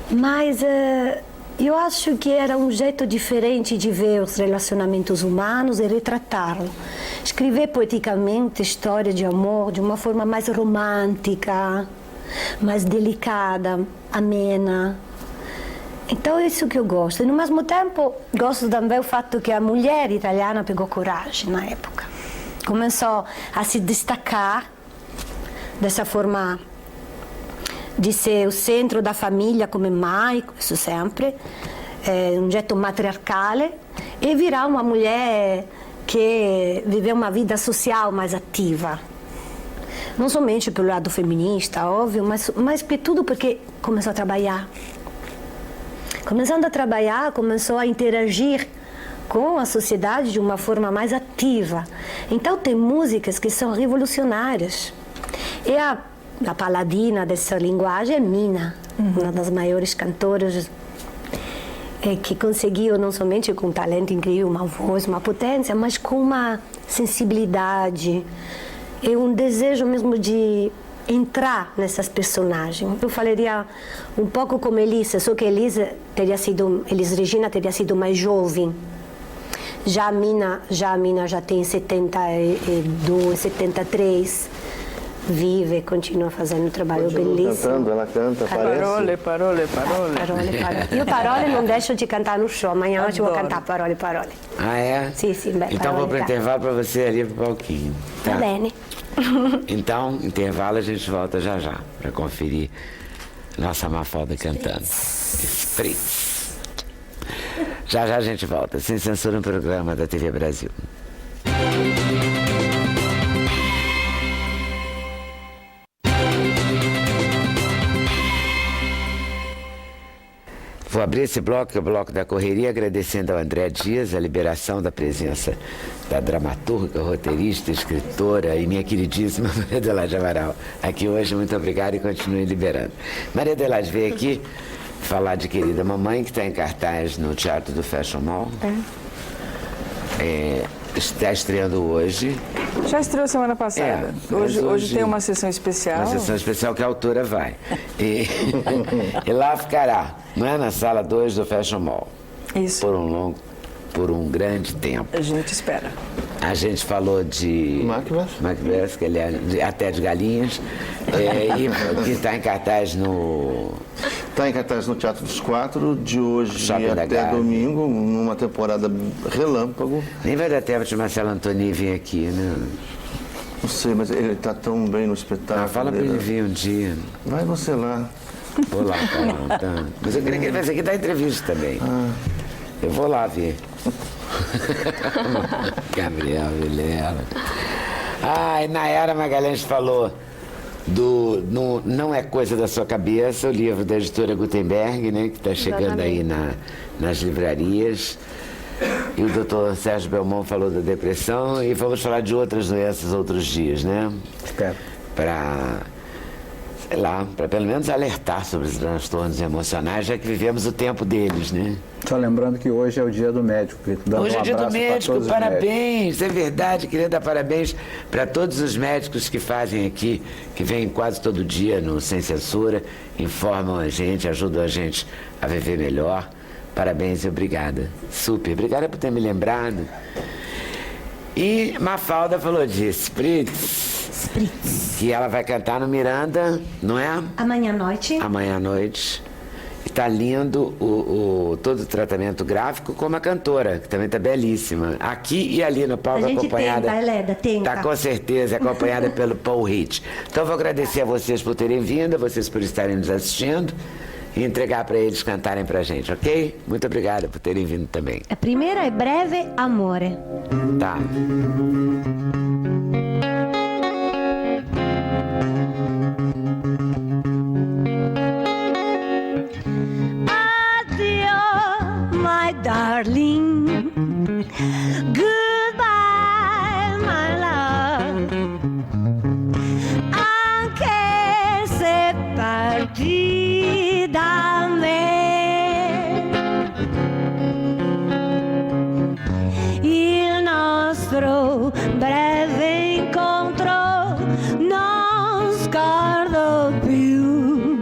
Mas eu acho que era um jeito diferente de ver os relacionamentos humanos e retratá-los. Escrever poeticamente história de amor de uma forma mais romântica, mais delicada, amena. Então é isso que eu gosto. E no mesmo tempo, gosto também do fato que a mulher italiana pegou coragem na época. Começou a se destacar dessa forma de ser o centro da famiglia come mai, questo sempre, un getto matriarcale, e virar uma mulher que viveu uma vida social mais ativa. Não somente pelo lado feminista, óbvio, mas por tudo porque começou a trabalhar. Começando a trabalhar, começou a interagir com a sociedade de uma forma mais ativa. Então tem músicas que são revolucionárias. E a paladina dessa linguagem é Mina, uma das maiores cantoras que conseguiu não somente com um talento incrível, uma voz, uma potência, mas com uma sensibilidade e um desejo mesmo de entrar nessas personagens. Eu falaria um pouco como Elisa, só que Elis Regina teria sido mais jovem. Já a Mina já tem 72, 73. Vive, continua fazendo um trabalho belíssimo. Ela canta, parece. Parole. E o Parole não deixa de cantar no show. Amanhã eu vou cantar Parole. Ah, é? Sim, bem. Então vou para o intervalo para você ali pro palquinho. Tá bem. Então, intervalo, a gente volta já para conferir nossa Mafalda cantando. Spritz. Já a gente volta. Sem censura, no programa da TV Brasil. Vou abrir esse bloco, que é o bloco da correria, agradecendo ao André Dias a liberação da presença da dramaturga, roteirista, escritora e minha queridíssima Maria Adelaide Amaral aqui hoje. Muito obrigado e continue liberando. Maria Adelaide veio aqui falar de Querida Mamãe, que está em cartaz no Teatro do Fashion Mall. Está estreando hoje. Já estreou semana passada. Hoje tem uma sessão especial. Uma sessão especial que a autora vai. E lá ficará, não é? Na sala 2 do Fashion Mall. Isso. Por um grande tempo. A gente espera. A gente falou de Macbeth, que ele é até de Galinhas, e que está em cartaz no... Está em cartaz no Teatro dos Quatro, de hoje até domingo, numa temporada relâmpago. Nem vai dar tempo de Marcelo Antoni vir aqui, né? Não sei, mas ele está tão bem no espetáculo. Fala para ele vir um dia. Vai você lá. Vou lá, tá. Mas eu queria que ele viesse aqui dar entrevista também. Eu vou lá ver. Gabriel Vilela. Nayara Magalhães falou Não é Coisa da Sua Cabeça, o livro da editora Gutenberg, né, que está chegando aí nas livrarias. E o doutor Sérgio Belmont falou da depressão, e vamos falar de outras doenças outros dias, né? Espero. Para pelo menos alertar sobre os transtornos emocionais, já que vivemos o tempo deles, né? Só lembrando que hoje é o dia do médico. Hoje é o dia do médico, parabéns, é verdade, queria dar parabéns para todos os médicos que fazem aqui, que vêm quase todo dia no Sem Censura, informam a gente, ajudam a gente a viver melhor. Parabéns e obrigada. Super, obrigada por ter me lembrado. E Mafalda falou de Spritz, que ela vai cantar no Miranda, não é? Amanhã à noite. E tá lindo todo o tratamento gráfico, como a cantora, que também tá belíssima. Aqui e ali no palco, acompanhada. Tá com certeza, acompanhada pelo Paul Hitch. Então vou agradecer a vocês por terem vindo, a vocês por estarem nos assistindo, e entregar para eles cantarem pra gente, ok? Muito obrigada por terem vindo também. A primeira é Breve Amore. Tá. nostro breve incontro non scordo più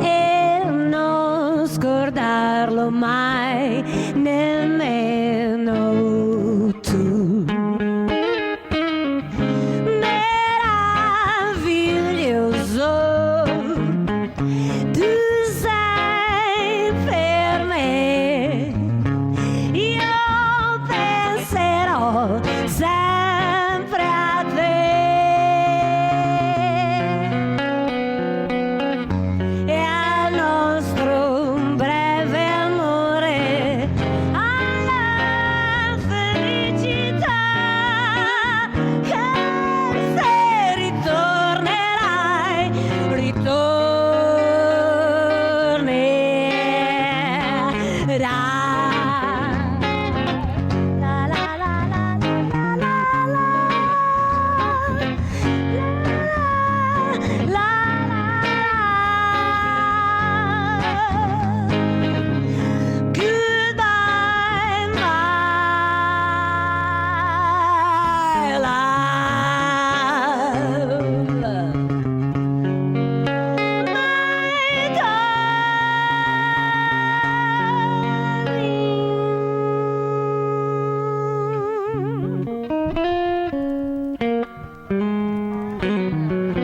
e non scordarlo mai nemmeno tu. Meraviglioso, tu sei per me, io penserò sempre a te e al nostro breve amore, alla felicità che se ritornerai, la la la la la la goodbye my love, my darling.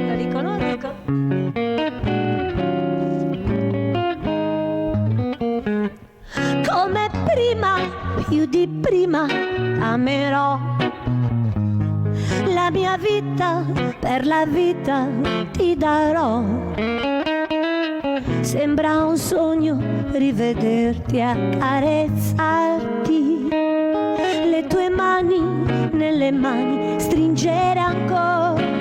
La riconosco. Come prima, più di prima, amerò la mia vita, per la vita ti darò. Sembra un sogno rivederti, accarezzarti, le tue mani nelle mani, stringere ancora